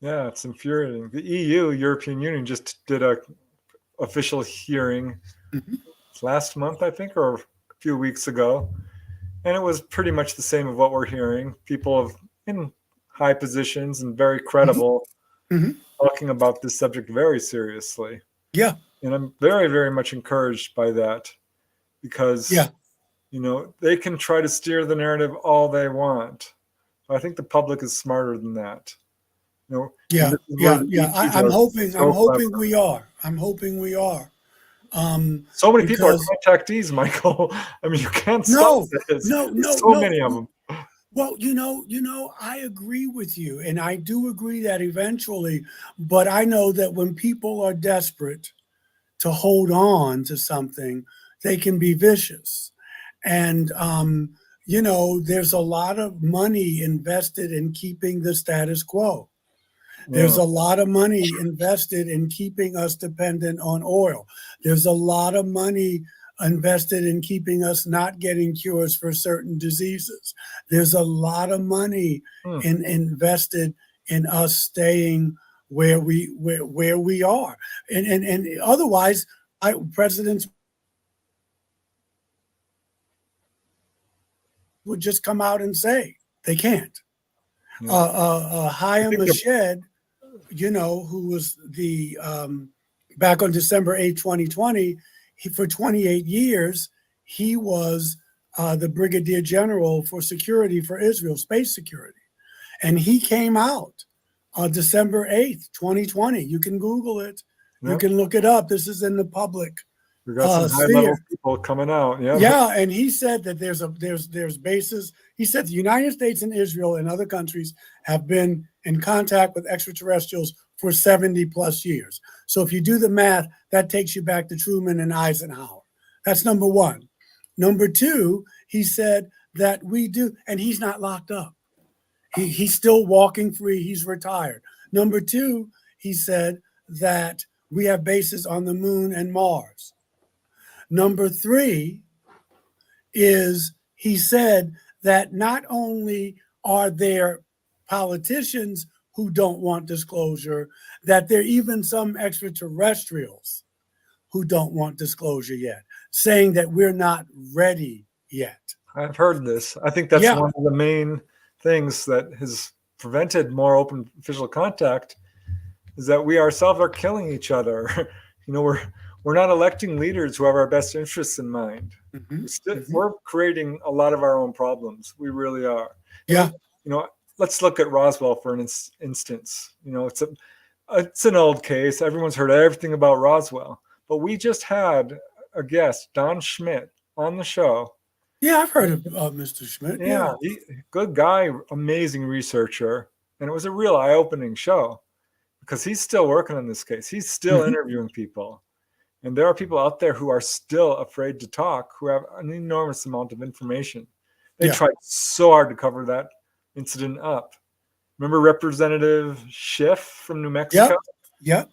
Yeah, it's infuriating. The EU, European Union, just did a official hearing last month, I think, or a few weeks ago. And it was pretty much the same of what we're hearing. People in high positions and very credible talking about this subject very seriously. Yeah. And I'm very, very much encouraged by that because they can try to steer the narrative all they want. I think the public is smarter than that. I'm hoping we are. I'm hoping we are. So many people are contactees, Michael. I mean, you can't stop this. So many of them. Well, I agree with you, and I do agree that eventually. But I know that when people are desperate to hold on to something, they can be vicious. And, there's a lot of money invested in keeping the status quo. There's a lot of money invested in keeping us dependent on oil. There's a lot of money invested in keeping us not getting cures for certain diseases. There's a lot of money invested in us staying where we are. And otherwise, presidents would just come out and say they can't. Hayam Mashed, who was the back on December 8th, 2020, for 28 years, he was the Brigadier General for security for Israel, space security. And he came out on December 8th, 2020. You can Google it. You can look it up. This is in the public We got some high-level people coming out. Yeah, and he said that there's bases. He said the United States and Israel and other countries have been in contact with extraterrestrials for 70 plus years. So if you do the math, that takes you back to Truman and Eisenhower. That's number one. Number two, he said that we do, and he's not locked up. He's still walking free. He's retired. Number two, he said that we have bases on the moon and Mars. Number three is he said that not only are there politicians who don't want disclosure, that there are even some extraterrestrials who don't want disclosure yet, saying that we're not ready yet. I've heard this. I think that's one of the main things that has prevented more open official contact, is that we ourselves are killing each other. We're not electing leaders who have our best interests in mind. We're creating a lot of our own problems. We really are. Yeah. Let's look at Roswell for an instance. It's an old case. Everyone's heard everything about Roswell, but we just had a guest, Don Schmidt, on the show. Yeah, I've heard of Mr. Schmidt. Yeah, good guy, amazing researcher, and it was a real eye-opening show because he's still working on this case. He's still interviewing people. And there are people out there who are still afraid to talk, who have an enormous amount of information. They tried so hard to cover that incident up. Remember Representative Schiff from New Mexico? Yep.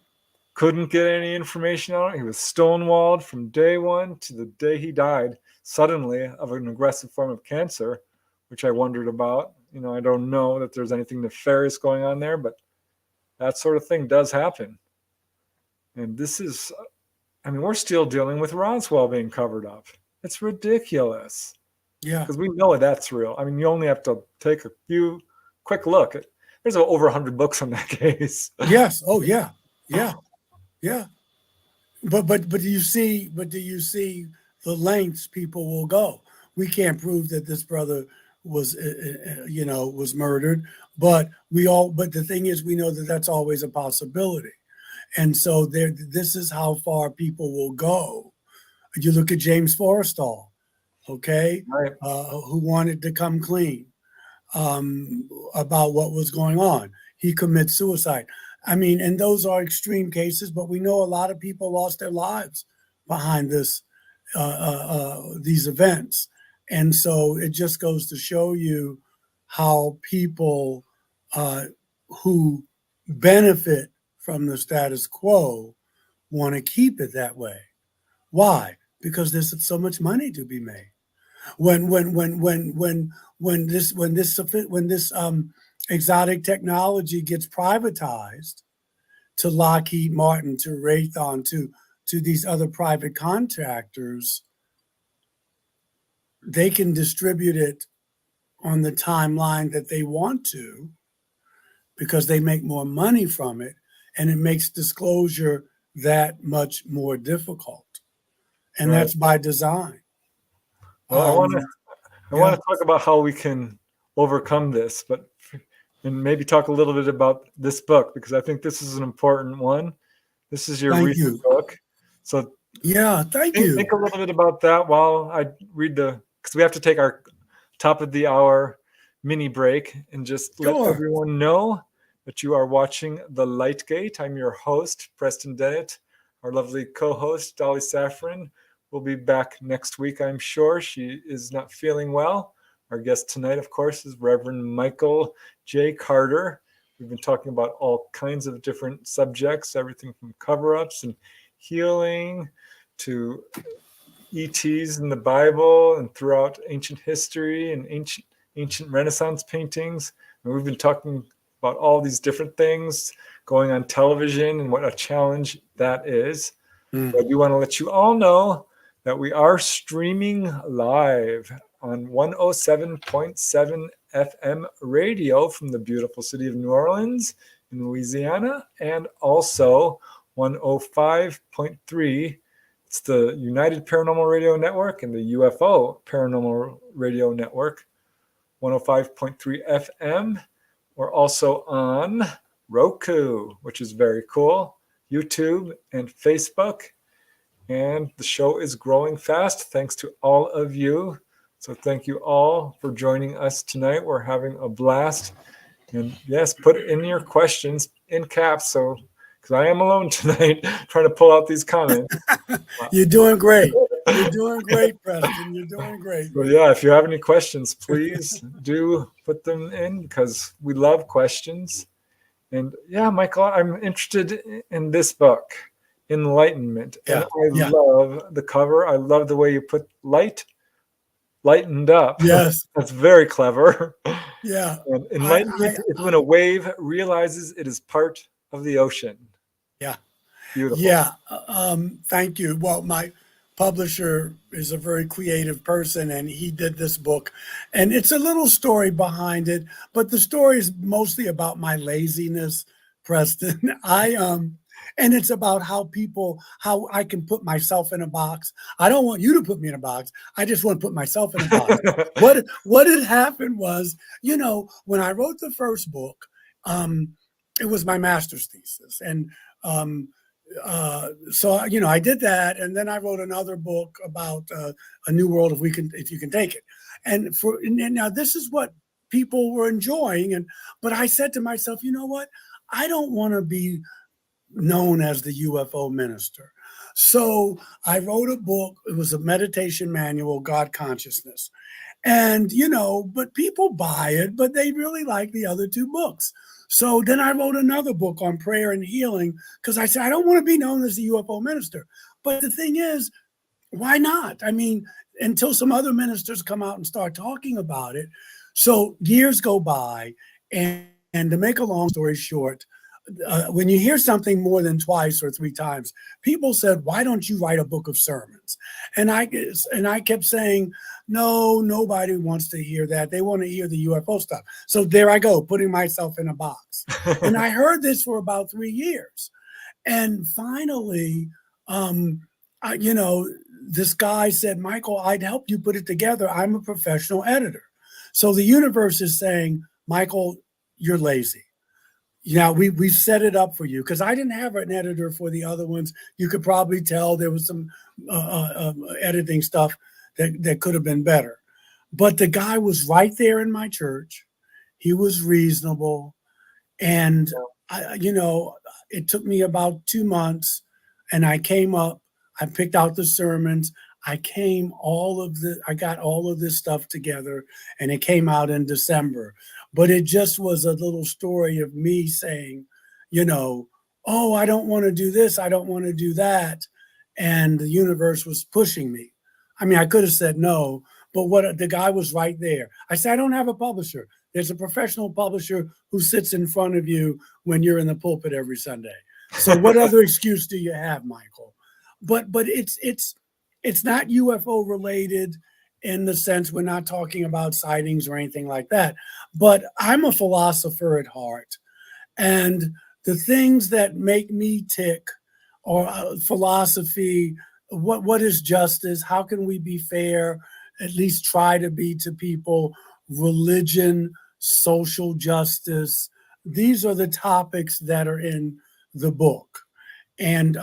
Couldn't get any information on it. He was stonewalled from day one to the day he died suddenly of an aggressive form of cancer, which I wondered about. I don't know that there's anything nefarious going on there, but that sort of thing does happen. And this is... we're still dealing with Roswell being covered up. It's ridiculous. Yeah. Because we know that's real. You only have to take a quick look. There's over 100 books on that case. Yes. Oh, yeah. Yeah. Yeah. But do you see the lengths people will go? We can't prove that this brother was murdered, but the thing is, we know that that's always a possibility. And so this is how far people will go. You look at James Forrestal, okay, right. Who wanted to come clean about what was going on. He commits suicide. And those are extreme cases, but we know a lot of people lost their lives behind these events. And so it just goes to show you how people who benefit from the status quo want to keep it that way. Why? Because there's so much money to be made. When this exotic technology gets privatized to Lockheed Martin, to Raytheon, to these other private contractors, they can distribute it on the timeline that they want to because they make more money from it. And it makes disclosure that much more difficult, and that's by design. Well, I want to talk about how we can overcome this, and maybe talk a little bit about this book, because I think this is an important one. This is your recent book, so thank you. Think a little bit about that while I read because we have to take our top of the hour mini break and just let everyone know that you are watching The Light Gate. I'm your host, Preston Dennett. Our lovely co-host, Dolly Safran, will be back next week, I'm sure. She is not feeling well. Our guest tonight, of course, is Reverend Michael J. Carter. We've been talking about all kinds of different subjects, everything from cover-ups and healing to ETs in the Bible and throughout ancient history and ancient Renaissance paintings. And we've been talking about all these different things going on television and what a challenge that is. But I do want to let you all know that we are streaming live on 107.7 FM radio from the beautiful city of New Orleans in Louisiana, and also 105.3. It's the United Paranormal Radio Network and the UFO Paranormal Radio Network, 105.3 FM. We're also on Roku, which is very cool, YouTube and Facebook. And the show is growing fast thanks to all of you. So thank you all for joining us tonight. We're having a blast. And yes, put in your questions in caps, so because I am alone tonight trying to pull out these comments. You're doing great. You're doing great, Preston. You're doing great. So yeah, if you have any questions, please do put them in because we love questions. And yeah, Michael, I'm interested in this book, Enlightenment. Yeah, And I love the cover. I love the way you put lightened up. Yes. That's very clever. Yeah. And enlightenment is when a wave realizes it is part of the ocean. Yeah. Beautiful. Yeah. Thank you. Well, my publisher is a very creative person, and he did this book. And it's a little story behind it, but the story is mostly about my laziness, Preston. And it's about how I can put myself in a box. I don't want you to put me in a box. I just want to put myself in a box. What had happened was, when I wrote the first book, it was my master's thesis. And so, I did that. And then I wrote another book about a new world if you can take it. And now this is what people were enjoying. But I said to myself, you know what? I don't want to be known as the UFO minister. So I wrote a book. It was a meditation manual, God Consciousness. And, but people buy it, but they really like the other two books. So then I wrote another book on prayer and healing because I said, I don't want to be known as the UFO minister. But the thing is, why not? I mean, until some other ministers come out and start talking about it. So years go by, and to make a long story short, when you hear something more than twice or three times, people said, why don't you write a book of sermons? And I kept saying, no, nobody wants to hear that. They want to hear the UFO stuff. So there I go, putting myself in a box. And I heard this for about 3 years. And finally, this guy said, Michael, I'd help you put it together. I'm a professional editor. So the universe is saying, Michael, you're lazy. Yeah, we set it up for you because I didn't have an editor for the other ones. You could probably tell there was some editing stuff that could have been better. But the guy was right there in my church. He was reasonable. And, it took me about 2 months, and I came up. I picked out the sermons. I got all of this stuff together, and it came out in December. But it just was a little story of me saying, oh, I don't want to do this. I don't want to do that. And the universe was pushing me. I mean, I could have said no, but the guy was right there. I said, I don't have a publisher. There's a professional publisher who sits in front of you when you're in the pulpit every Sunday. So what other excuse do you have, Michael? But it's not UFO related. In the sense, we're not talking about sightings or anything like that. But I'm a philosopher at heart. And the things that make me tick are philosophy, what is justice? How can we be fair? At least try to be to people. Religion, social justice. These are the topics that are in the book. And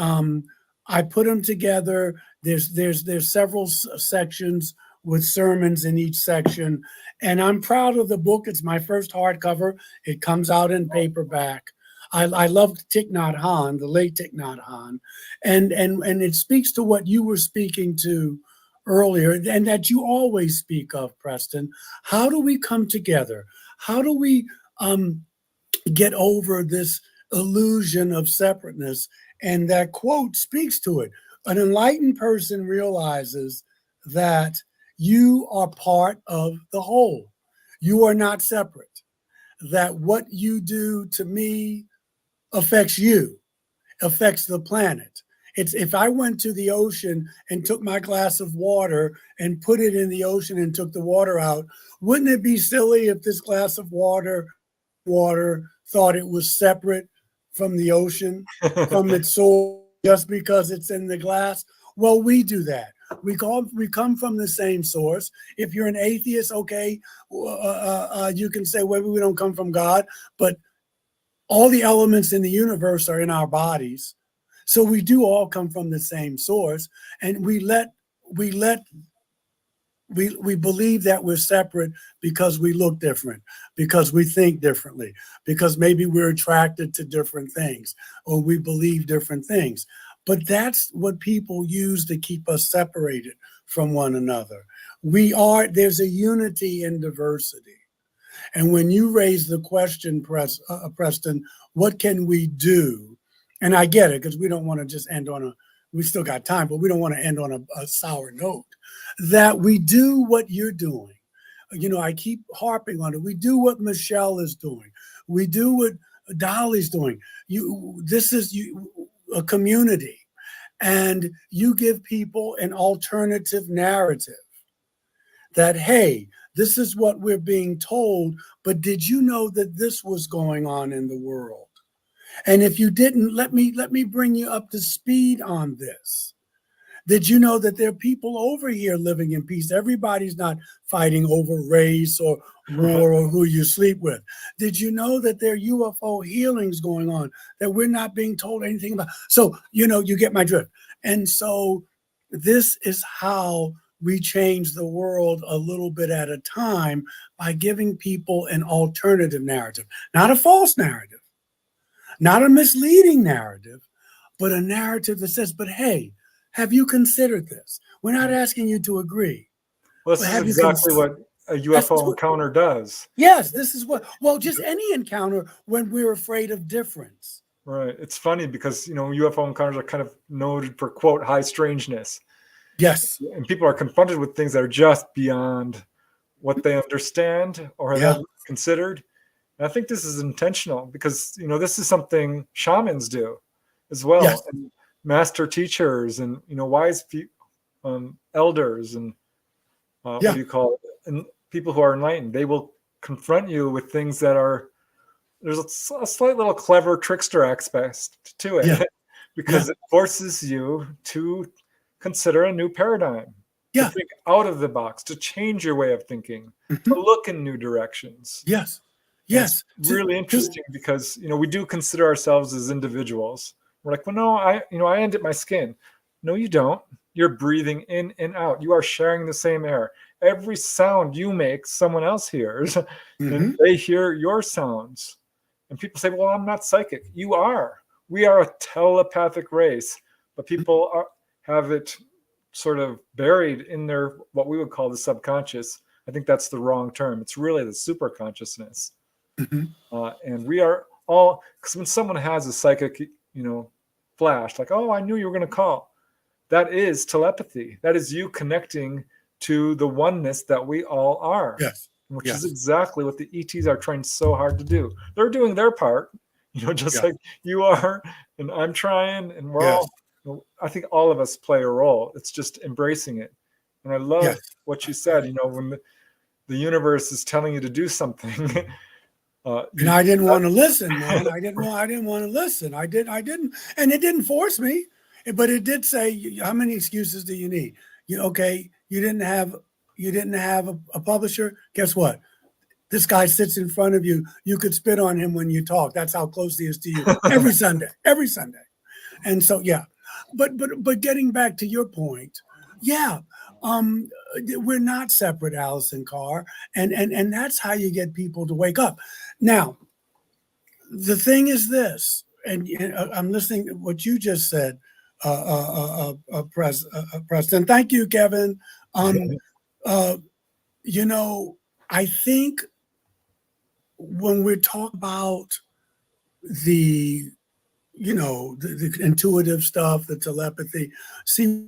I put them together. There's several sections with sermons in each section. And I'm proud of the book. It's my first hardcover. It comes out in paperback. I love Thich Nhat Hanh, the late Thich Nhat Hanh. And it speaks to what you were speaking to earlier and that you always speak of, Preston. How do we come together? How do we get over this illusion of separateness? And that quote speaks to it. An enlightened person realizes that you are part of the whole. You are not separate. That what you do to me affects you, affects the planet. It's if I went to the ocean and took my glass of water and put it in the ocean and took the water out, wouldn't it be silly if this glass of water thought it was separate from the ocean, from its source, just because it's in the glass? Well, we do that. We come from the same source. If you're an atheist, okay, you can say, well, we don't come from God, but all the elements in the universe are in our bodies. So we do all come from the same source, and we believe that we're separate because we look different, because we think differently, because maybe we're attracted to different things, or we believe different things. But that's what people use to keep us separated from one another. There's a unity in diversity. And when you raise the question, Preston, what can we do? And I get it, because we don't want to just end on we still got time, but we don't want to end on a sour note. That we do what you're doing. I keep harping on it. We do what Michelle is doing. We do what Dolly's doing. This is a community, and you give people an alternative narrative that, hey, this is what we're being told, but did you know that this was going on in the world? And if you didn't, let me bring you up to speed on this. Did you know that there are people over here living in peace? Everybody's not fighting over race or war or who you sleep with. Did you know that there are UFO healings going on that we're not being told anything about? So, you get my drift. And so this is how we change the world a little bit at a time, by giving people an alternative narrative, not a false narrative, not a misleading narrative, but a narrative that says, but hey, have you considered this? We're not asking you to agree. Well, this is exactly what a UFO encounter does. Yes, this is just any encounter when we're afraid of difference. Right. It's funny because, UFO encounters are kind of noted for, quote, high strangeness. Yes. And people are confronted with things that are just beyond what they understand or have considered. And I think this is intentional because, this is something shamans do as well. Yes. And master teachers and, wise elders and what do you call it? And people who are enlightened, they will confront you with things that there's a slight little clever trickster aspect to it because it forces you to consider a new paradigm, to think out of the box, to change your way of thinking, to look in new directions. Yes. It's really interesting because, we do consider ourselves as individuals. We're like, well, no, I ended my skin. No, you don't. You're breathing in and out. You are sharing the same air. Every sound you make, someone else hears, and they hear your sounds. And people say, well, I'm not psychic. You are. We are a telepathic race, but people have it sort of buried in their, what we would call the subconscious. I think that's the wrong term. It's really the super consciousness. And we are all, because when someone has a psychic, flash, like, oh, I knew you were going to call. That is telepathy. That is you connecting to the oneness that we all are. Yes. Which is exactly what the ETs are trying so hard to do. They're doing their part, just like you are, and I'm trying, and we're all, I think all of us play a role. It's just embracing it. And I love what you said, when the universe is telling you to do something. And I didn't want to listen, man. I didn't want to listen. I didn't, and it didn't force me, but it did say, how many excuses do you need? You didn't have a publisher. Guess what? This guy sits in front of you. You could spit on him when you talk. That's how close he is to you. Every Sunday. And so, but getting back to your point, we're not separate, Allison Carr, and that's how you get people to wake up. Now, the thing is this, and I'm listening to what you just said, Preston. Thank you, Kevin. I think when we talk about the intuitive stuff, the telepathy, see,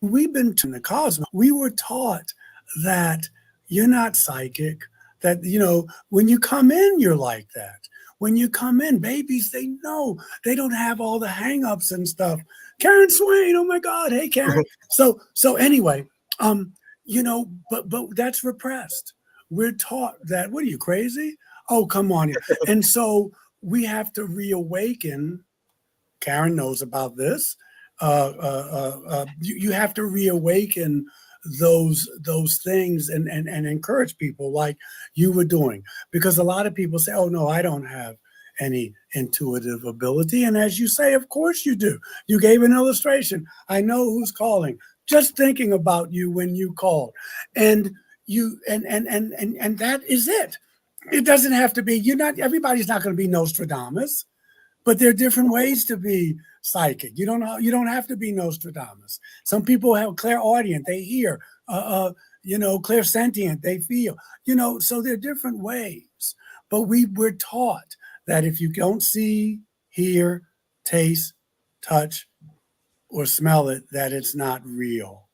we've been to the cosmos. We were taught that you're not psychic, that, when you come in, you're like that. When you come in, babies, they know. They don't have all the hangups and stuff. Karen Swain, oh my God, hey Karen. So anyway, but that's repressed. we're taught that, what are you, crazy? Oh, come on. And so we have to reawaken. Karen knows about this. You have to reawaken those things and encourage people like you were doing, because a lot of people say, oh no, I don't have any intuitive ability. And as you say, of course you do. You gave an illustration. I know who's calling, just thinking about you when you called. And you and that is it. It doesn't have to be, everybody's not going to be Nostradamus, but there are different ways to be psychic. You don't have to be Nostradamus. Some people have clairaudient, they hear, clairsentient, they feel, so there are different ways. But we're taught that if you don't see, hear, taste, touch, or smell it, that it's not real.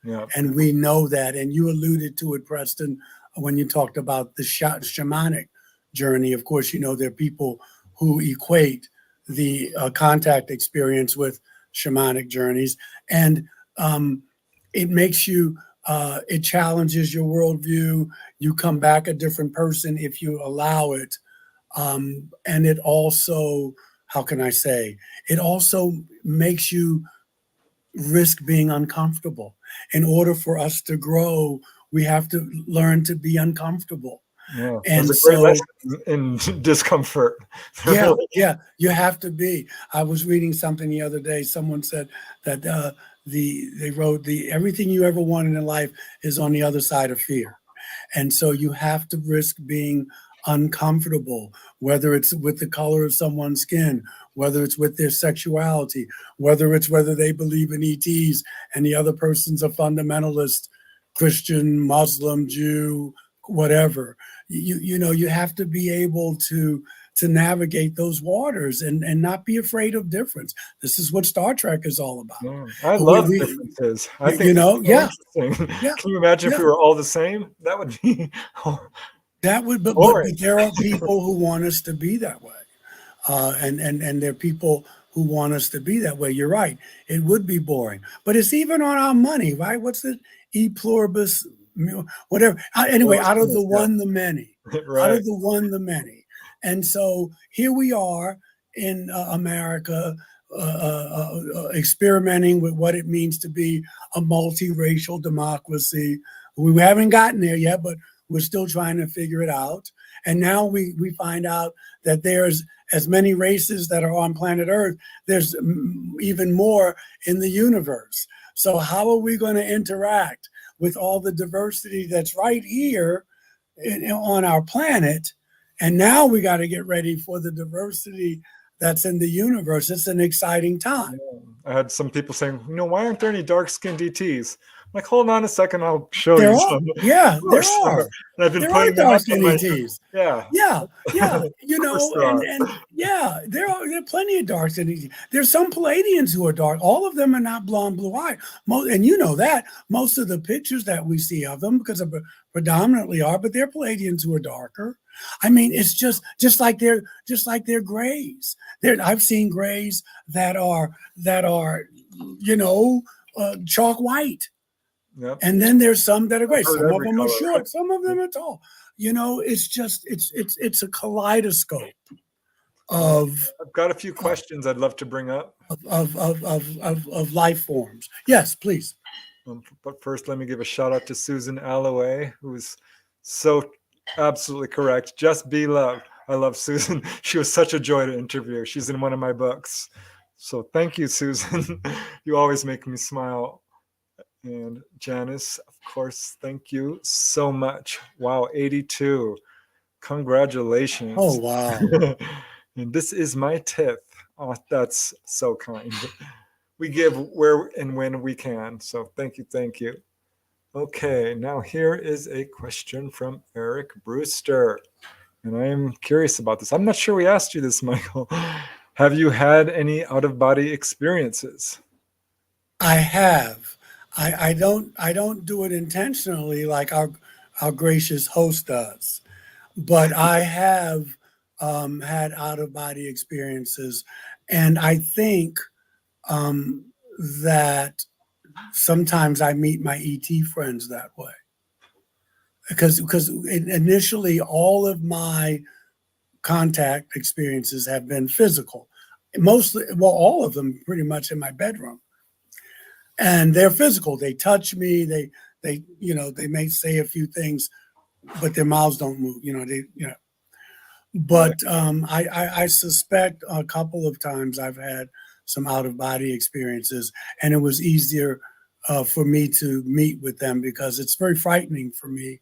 Yeah. And we know that. And you alluded to it, Preston, when you talked about the shamanic journey. Of course, there are people who equate the contact experience with shamanic journeys. And it makes you, it challenges your worldview. You come back a different person if you allow it. And it also, how can I say, it also makes you risk being uncomfortable. In order for us to grow, we have to learn to be uncomfortable. Yeah, and that's a great so lesson in discomfort. yeah, you have to be. I was reading something the other day. Someone said that they wrote everything you ever wanted in life is on the other side of fear. And so you have to risk being uncomfortable, whether it's with the color of someone's skin, whether it's with their sexuality, whether they believe in ETs and the other person's a fundamentalist, Christian, Muslim, Jew, whatever. You have to be able to navigate those waters and not be afraid of difference. This is what Star Trek is all about. Yeah, I love differences. I think it's so interesting. Yeah. Can you imagine if we were all the same? That would be but there are people who want us to be that way. And there are people who want us to be that way. You're right. It would be boring. But it's even on our money, right? What's it? E pluribus, whatever. Anyway, out of the one, the many. Right. Out of the one, the many. And so here we are in America, experimenting with what it means to be a multiracial democracy. We haven't gotten there yet, but we're still trying to figure it out. And now we find out that there's as many races that are on planet Earth. There's even more in the universe. So how are we going to interact with all the diversity that's right here on our planet? And now we got to get ready for the diversity that's in the universe. It's an exciting time. Yeah. I had some people saying, why aren't there any dark-skinned ETs? I'm like, hold on a second, I'll show you some. Yeah, there are. And I've been there putting are dark-skinned ETs. Yeah. Yeah. And yeah, there are plenty of dark-skinned ETs. There's some Palladians who are dark. All of them are not blonde, blue-eyed. And you know that. Most of the pictures that we see of them, because of predominantly are, but they're Palladians who are darker. I mean, it's just like they're grays. I've seen grays that are chalk white. Yep. And then there's some that are gray. Some of them are short, some of them are tall. It's a kaleidoscope of. I've got a few questions I'd love to bring up of life forms. Yes, please. But first, let me give a shout out to Susan Alloway, who's so absolutely correct. Just be love. I love Susan. She was such a joy to interview. She's in one of my books. So thank you, Susan. You always make me smile. And Janice, of course, thank you so much. Wow, 82. Congratulations. Oh, wow. And this is my tip. Oh, that's so kind. We give where and when we can. So thank you, thank you. Okay, now here is a question from Eric Brewster. And I am curious about this. I'm not sure we asked you this, Michael. Have you had any out-of-body experiences? I have. I don't do it intentionally like our gracious host does, but I have had out-of-body experiences, and I think that sometimes I meet my ET friends that way. because initially all of my contact experiences have been physical, mostly, well, all of them pretty much in my bedroom, and they're physical. They touch me. They they may say a few things, but their mouths don't move. Right. But I suspect a couple of times I've had some out of body experiences, and it was easier for me to meet with them because it's very frightening for me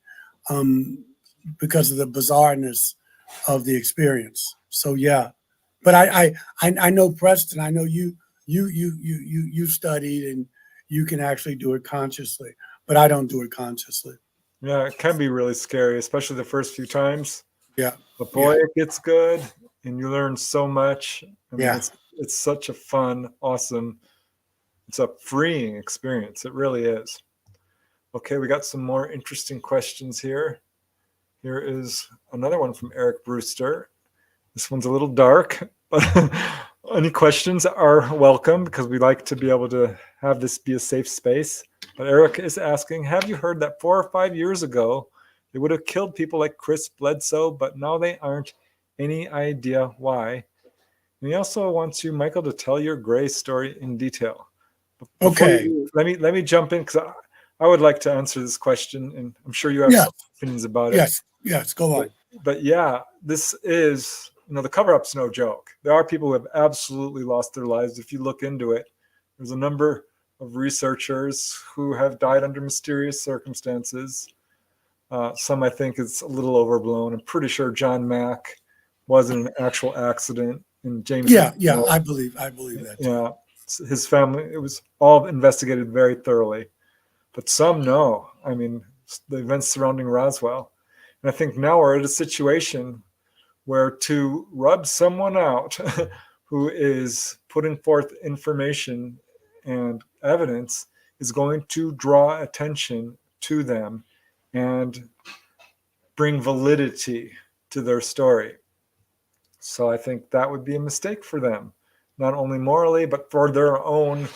um, because of the bizarreness of the experience. So yeah, but I know Preston. I know you studied and you can actually do it consciously, but I don't do it consciously. Yeah, it can be really scary, especially the first few times. Yeah, But boy, yeah, it gets good, and you learn so much. I mean, yeah. it's such a fun, awesome, it's a freeing experience. It really is. Okay, we got some more interesting questions here. Here is another one from Eric Brewster. This one's a little dark, but any questions are welcome because we like to be able to have this be a safe space. But Eric is asking, have you heard that 4 or 5 years ago they would have killed people like Chris Bledsoe, but now they aren't? Any idea why? And he also wants you, Michael, to tell your Gray story in detail. Before you Okay. do, let me jump in because I would like to answer this question, and I'm sure you have Yes, some opinions about it. yes, yes. Go But, on. but yeah, this is, the cover up's no joke. There are people who have absolutely lost their lives. If you look into it, there's a number of researchers who have died under mysterious circumstances. Some I think is a little overblown. I'm pretty sure John Mack wasn't an actual accident, and James Yeah, yeah. McDaniel, I believe that too. yeah, his family. It was all investigated very thoroughly, but some no. I mean, the events surrounding Roswell, and I think now we're at a situation where to rub someone out who is putting forth information and evidence is going to draw attention to them and bring validity to their story. So I think that would be a mistake for them, not only morally, but for their own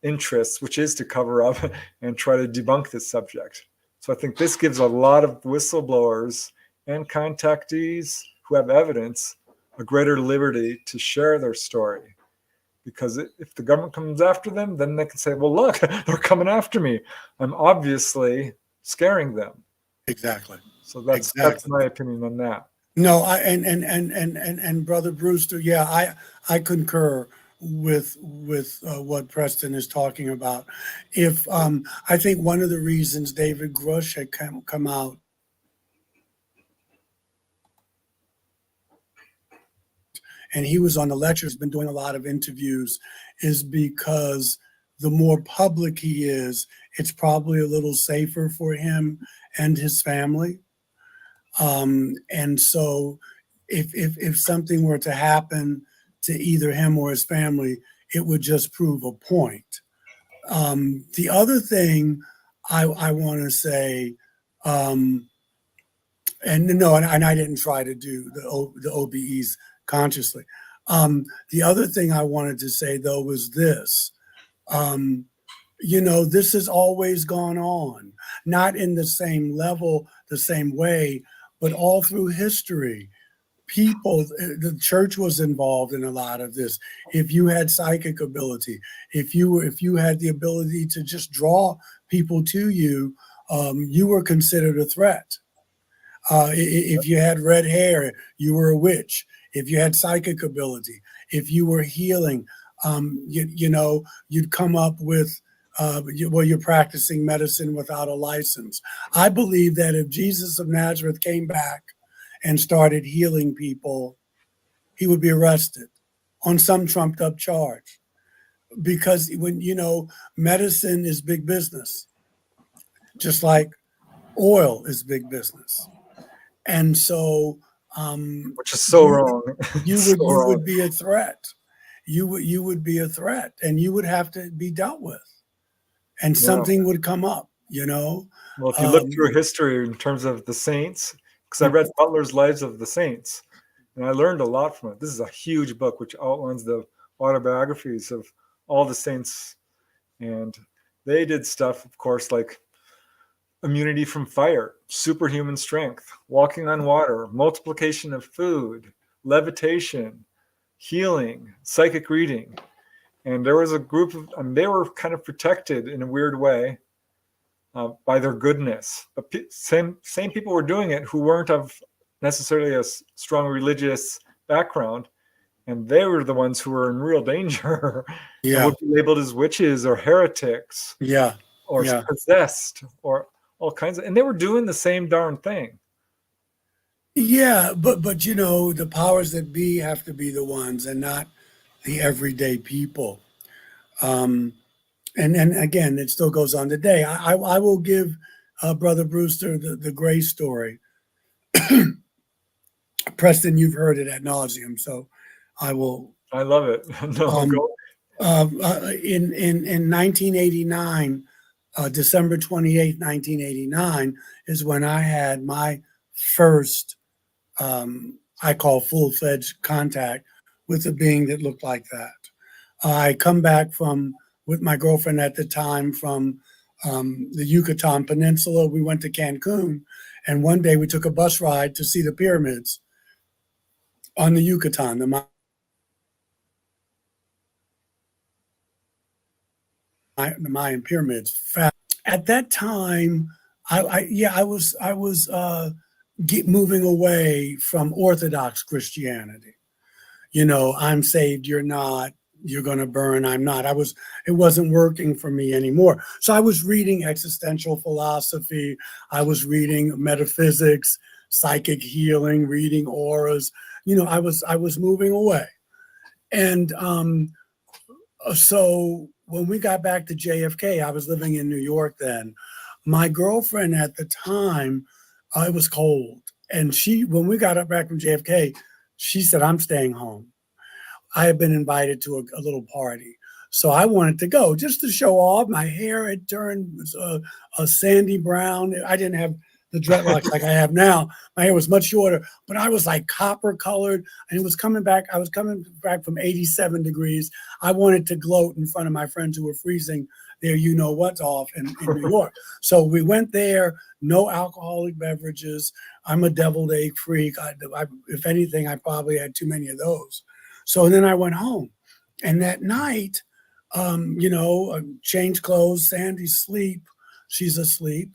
interests, which is to cover up and try to debunk this subject. So I think this gives a lot of whistleblowers and contactees who have evidence a greater liberty to share their story. Because if the government comes after them, then they can say, well, look, they're coming after me. I'm obviously scaring them. Exactly. So that's Exactly. my opinion on that. No, I and Brother Brewster, yeah, I concur with what Preston is talking about. If I think one of the reasons David Grush had come out and he was on the lectures, been doing a lot of interviews, is because the more public he is, it's probably a little safer for him and his family. And so if something were to happen to either him or his family, it would just prove a point. The other thing I want to say, and no, and I didn't try to do the OBEs consciously. The other thing I wanted to say though was this. This has always gone on, not in the same level, the same way, but all through history. People, the church was involved in a lot of this. If you had psychic ability, if you had the ability to just draw people to you, you were considered a threat. If you had red hair, you were a witch. If you had psychic ability, if you were healing, you'd come up with, you're practicing medicine without a license. I believe that if Jesus of Nazareth came back and started healing people, he would be arrested on some trumped up charge. Because when, medicine is big business, just like oil is big business. And so Which is so you wrong. you So would you wrong. would be a threat. You would be a threat, and you would have to be dealt with, and Yeah. something would come up. Well, if you look through Um, history in terms of the saints, because I read Butler's Lives of the Saints, and I learned a lot from it. This is a huge book which outlines the autobiographies of all the saints, and they did stuff, of course, like immunity from fire, superhuman strength, walking on water, multiplication of food, levitation, healing, psychic reading. And there was a group of, they were kind of protected in a weird way by their goodness. But same people were doing it who weren't of necessarily a strong religious background. And they were the ones who were in real danger and would be labeled as witches or heretics or possessed or all kinds of, and they were doing the same darn thing. Yeah, but you know, the powers that be have to be the ones and not the everyday people. And again, it still goes on today. I will give Brother Brewster the Gray story. Preston, you've heard it ad nauseum, so I will. I love it. No, in 1989, December 28th, 1989, is when I had my first, I call full-fledged contact with a being that looked like that. I come back with my girlfriend at the time from the Yucatan Peninsula. We went to Cancun, and one day we took a bus ride to see the pyramids on the Yucatan, the Mayan pyramids. At that time, I was moving away from Orthodox Christianity. You know, I'm saved, you're not. You're going to burn, I'm not. It wasn't working for me anymore. So I was reading existential philosophy. I was reading metaphysics, psychic healing, reading auras. You know, I was moving away. And so when we got back to JFK, I was living in New York then. My girlfriend at the time, it was cold. And when we got back from JFK, she said, I'm staying home. I had been invited to a little party. So I wanted to go just to show off. My hair had turned a sandy brown. I didn't have the dreadlocks like I have now. My hair was much shorter, but I was like copper colored, and it was coming back. I was coming back from 87 degrees. I wanted to gloat in front of my friends who were freezing their you-know-what's off in New York. So we went there, no alcoholic beverages. I'm a deviled egg freak. If anything, I probably had too many of those. So then I went home, and that night, you know, changed clothes, Sandy's asleep, she's asleep,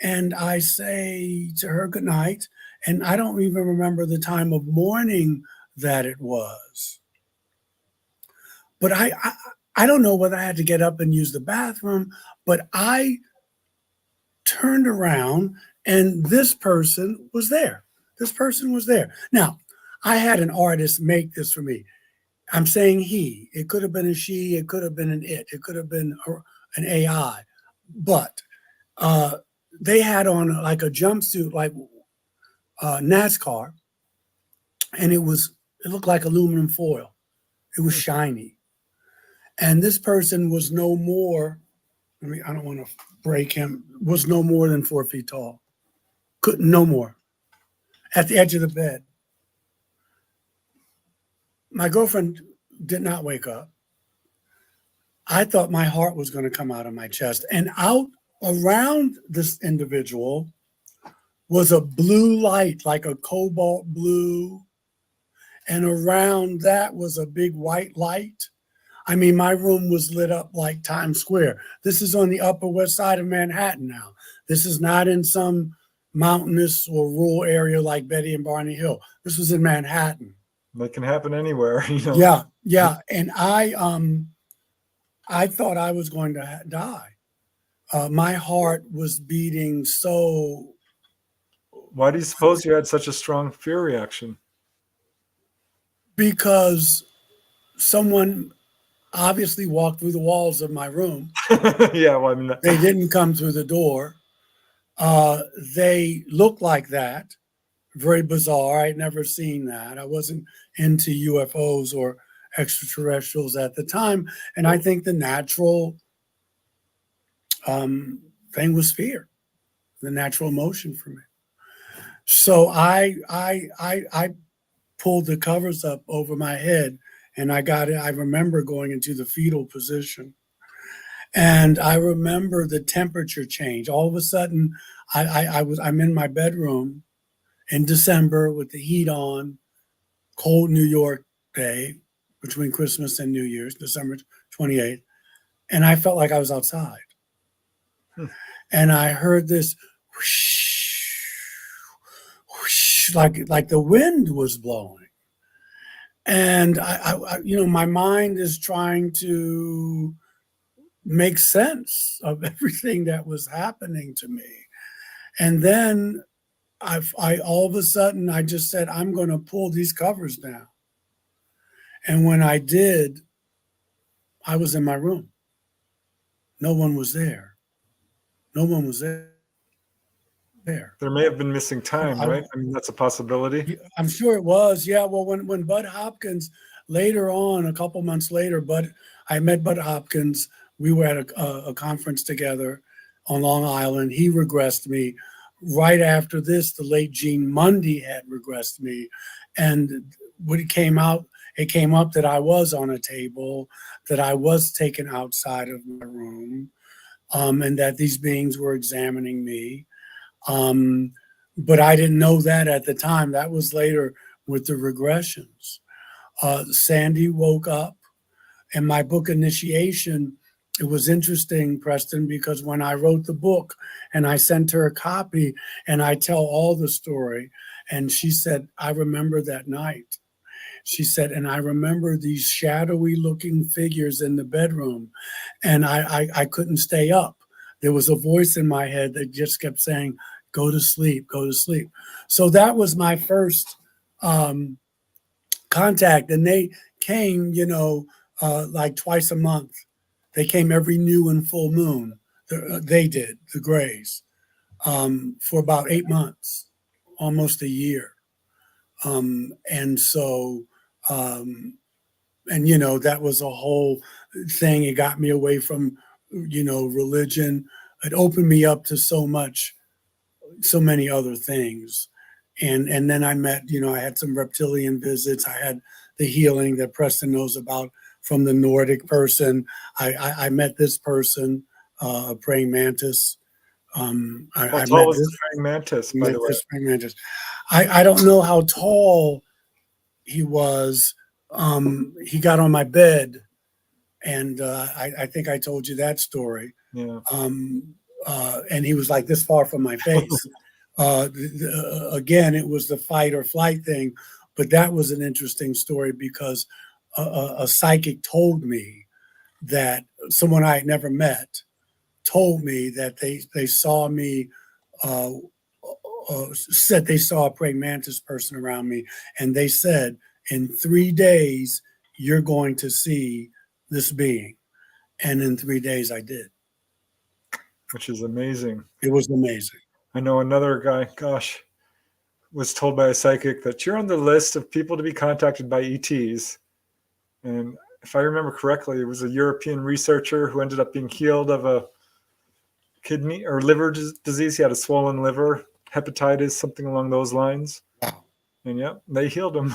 and I say to her good night, and I don't even remember the time of morning that it was. But I don't know whether I had to get up and use the bathroom, but I turned around, and this person was there. This person was there. Now, I had an artist make this for me. I'm saying he. It could have been a she. It could have been an it. It could have been an AI. But they had on like a jumpsuit, like NASCAR, and it looked like aluminum foil. It was shiny. And this person was no more, I don't want to break him, was no more than 4 feet tall. No more. At the edge of the bed. My girlfriend did not wake up. I thought my heart was going to come out of my chest. And out around this individual was a blue light, like a cobalt blue. And around that was a big white light. I mean, my room was lit up like Times Square. This is on the Upper West Side of Manhattan now. This is not in some mountainous or rural area like Betty and Barney Hill. This was in Manhattan. That can happen anywhere, you know. Yeah. And I thought I was going to die. My heart was beating so. Why do you suppose you had such a strong fear reaction? Because someone obviously walked through the walls of my room. Yeah, well, I mean, they didn't come through the door. They looked like that. Very bizarre. I'd never seen that. I wasn't into UFOs or extraterrestrials at the time. And I think the natural thing was fear, the natural emotion for me. So I pulled the covers up over my head, and I remember going into the fetal position. And I remember the temperature change. All of a sudden, I'm in my bedroom in December with the heat on, cold New York day between Christmas and New Year's, December 28th, and I felt like I was outside. And I heard this whoosh, whoosh, like the wind was blowing. And my mind is trying to make sense of everything that was happening to me. And then I all of a sudden I just said, I'm going to pull these covers down. And when I did, I was in my room. No one was there. No one was there. There may have been missing time, right? I mean, that's a possibility. I'm sure it was. Yeah. Well, when Bud Hopkins later on, a couple months later, I met Bud Hopkins. We were at a conference together on Long Island. He regressed me. Right after this, the late Gene Mundy had regressed me. And when it came up that I was on a table, that I was taken outside of my room, and that these beings were examining me. But I didn't know that at the time. That was later with the regressions. Sandy woke up, and my book Initiation, it was interesting, Preston, because when I wrote the book and I sent her a copy and I tell all the story, and she said, I remember that night. She said, and I remember these shadowy looking figures in the bedroom, and I couldn't stay up. There was a voice in my head that just kept saying, go to sleep, go to sleep. So that was my first contact. And they came, like twice a month. They came every new and full moon. They did, the Grays, for about 8 months, almost a year. And so, that was a whole thing. It got me away from, religion. It opened me up to so many other things. And then I met, I had some reptilian visits. I had the healing that Preston knows about from the Nordic person. I met this person, a praying mantis. How tall was the praying mantis, by the way? Praying mantis. I don't know how tall he was. He got on my bed, and I think I told you that story. Yeah. And he was like this far from my face. Again, it was the fight or flight thing, but that was an interesting story because a psychic told me that someone I had never met told me that they saw me, said they saw a praying mantis person around me, and they said, in 3 days, you're going to see this being. And in 3 days, I did. Which is amazing. It was amazing. I know another guy, was told by a psychic that you're on the list of people to be contacted by ETs. And if I remember correctly, it was a European researcher who ended up being healed of a kidney or liver disease. He had a swollen liver, hepatitis, something along those lines. Wow. And yeah, they healed him.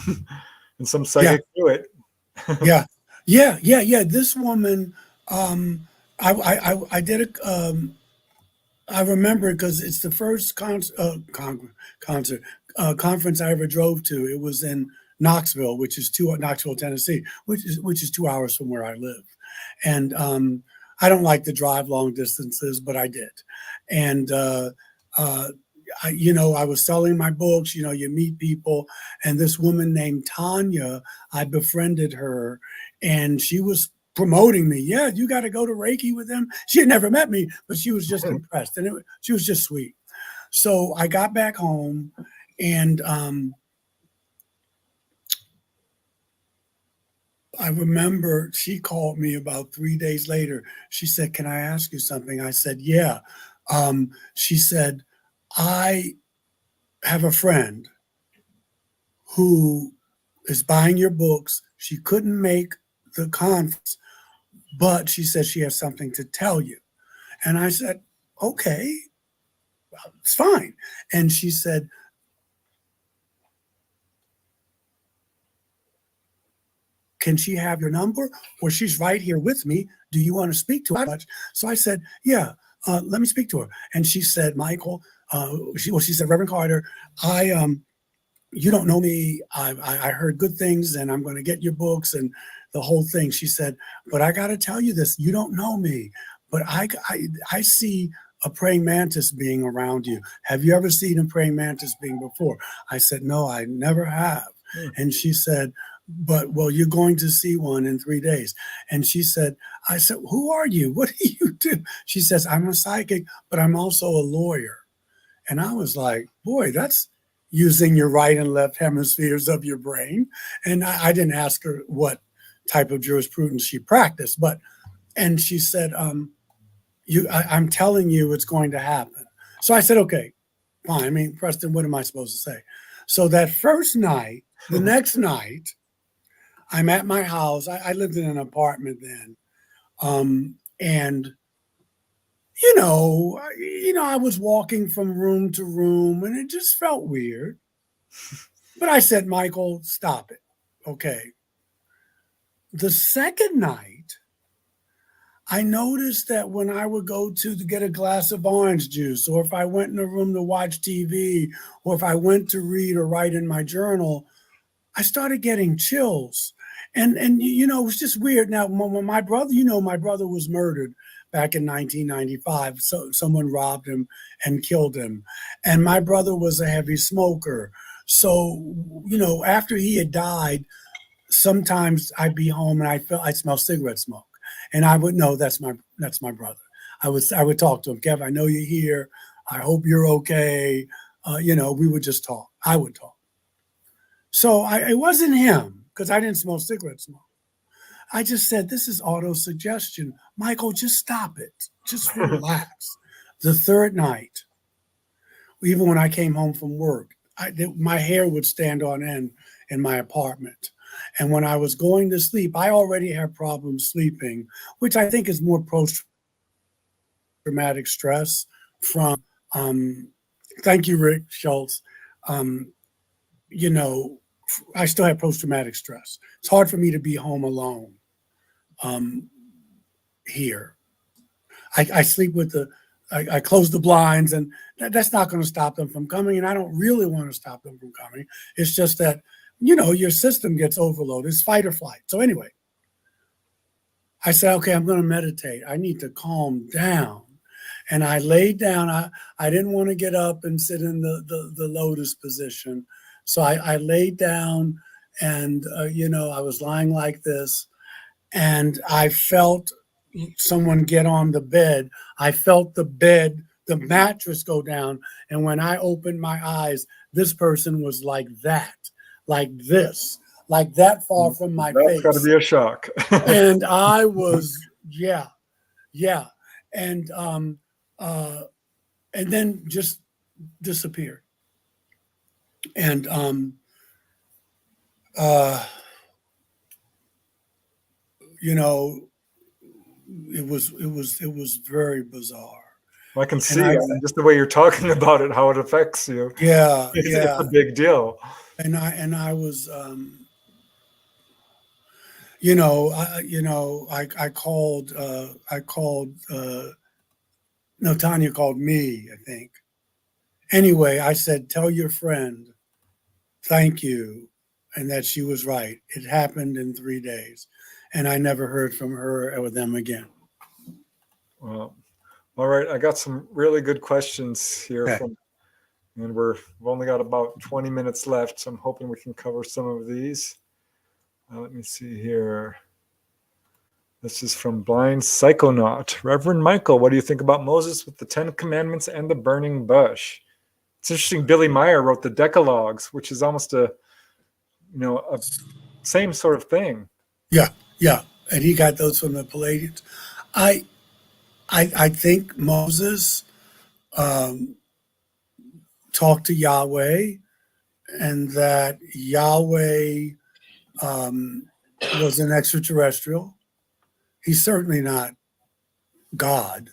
And some psychic knew it. Yeah. This woman, I did a, I remember because it's the first conference I ever drove to. It was in Knoxville, Knoxville, Tennessee, which is 2 hours from where I live. And I don't like to drive long distances, but I did. And I was selling my books. You meet people, and this woman named Tanya, I befriended her, and she was promoting me. Yeah, you got to go to Reiki with them. She had never met me, but she was just impressed, and she was just sweet. So I got back home, and I remember she called me about 3 days later. She said, "Can I ask you something?" I said, "Yeah." She said, "I have a friend who is buying your books. She couldn't make the conference, but she says she has something to tell you." And I said, "Okay, it's fine." And she said, can she have your number? Or she's right here with me. Do you want to speak to her? So I said, yeah, let me speak to her. And she said, Michael, she said, Reverend Carter, you don't know me. I heard good things, and I'm going to get your books and the whole thing. She said, but I got to tell you this. You don't know me, but I see a praying mantis being around you. Have you ever seen a praying mantis being before? I said, no, I never have. And she said, well, you're going to see one in 3 days. And she said, I said, who are you? What do you do? She says, I'm a psychic, but I'm also a lawyer. And I was like, boy, that's using your right and left hemispheres of your brain. And I didn't ask her what type of jurisprudence she practiced, and she said, I'm telling you it's going to happen. So I said, okay, fine. I mean, Preston, what am I supposed to say? So that first night, the next night, I'm at my house. I lived in an apartment then. And I was walking from room to room, and it just felt weird. But I said, Michael, stop it. Okay. The second night, I noticed that when I would go to get a glass of orange juice, or if I went in a room to watch TV, or if I went to read or write in my journal, I started getting chills. And it was just weird. Now, when my brother, my brother was murdered back in 1995. So someone robbed him and killed him. And my brother was a heavy smoker. So, after he had died, sometimes I'd be home and I smell cigarette smoke. And I would know that's my brother. I would talk to him, Kev, I know you're here. I hope you're okay. We would just talk. I would talk. So it wasn't him, because I didn't smell cigarette smoke. I just said, this is auto-suggestion. Michael, just stop it. Just relax. The third night, even when I came home from work, my hair would stand on end in my apartment. And when I was going to sleep, I already had problems sleeping, which I think is more post-traumatic stress from, thank you, Rick Schultz. I still have post-traumatic stress. It's hard for me to be home alone here. I sleep with I close the blinds, and that's not going to stop them from coming. And I don't really want to stop them from coming. It's just that, your system gets overloaded. It's fight or flight. So anyway, I said, okay, I'm going to meditate. I need to calm down. And I laid down. I didn't want to get up and sit in the lotus position. So I laid down, and, I was lying like this, and I felt someone get on the bed. I felt the mattress go down. And when I opened my eyes, this person was like that, like this, like that far from my face. That's got to be a shock. And I was, yeah. And then just disappeared. And it was very bizarre. I can see just the way you're talking about it, how it affects you. Yeah, it's a big deal. And I was, I called. No, Tanya called me, I think. Anyway, I said, tell your friend, thank you, and that she was right. It happened in 3 days, and I never heard from her or them again. Well, all right. I got some really good questions here, Okay. and we've only got about 20 minutes left, so I'm hoping we can cover some of these. Let me see here. This is from Blind Psychonaut. Reverend Michael, what do you think about Moses with the 10 Commandments and the burning bush? It's interesting. Billy Meyer wrote the Decalogues, which is almost a same sort of thing. Yeah. And he got those from the Palladians. I think Moses talked to Yahweh, and that Yahweh was an extraterrestrial. He's certainly not God.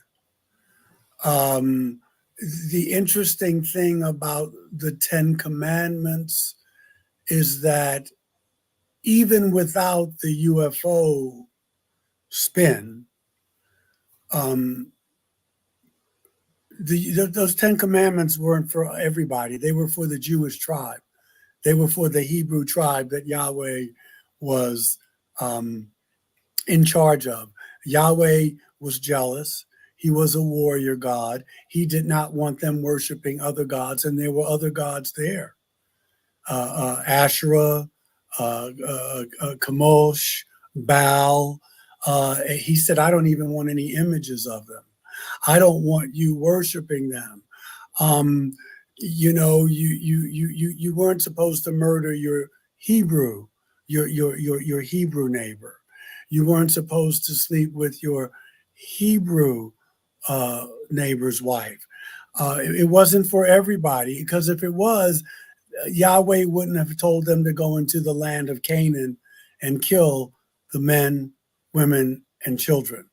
The interesting thing about the 10 Commandments is that even without the UFO spin, those 10 commandments weren't for everybody. They were for the Jewish tribe. They were for the Hebrew tribe that Yahweh was in charge of. Yahweh was jealous. He was a warrior God. He did not want them worshiping other gods, and there were other gods there. Asherah, Chemosh, Baal. He said, I don't even want any images of them. I don't want you worshiping them. You know, you weren't supposed to murder your Hebrew neighbor. You weren't supposed to sleep with your Hebrew neighbor's wife. It wasn't for everybody, because if it was, Yahweh wouldn't have told them to go into the land of Canaan and kill the men, women, and children.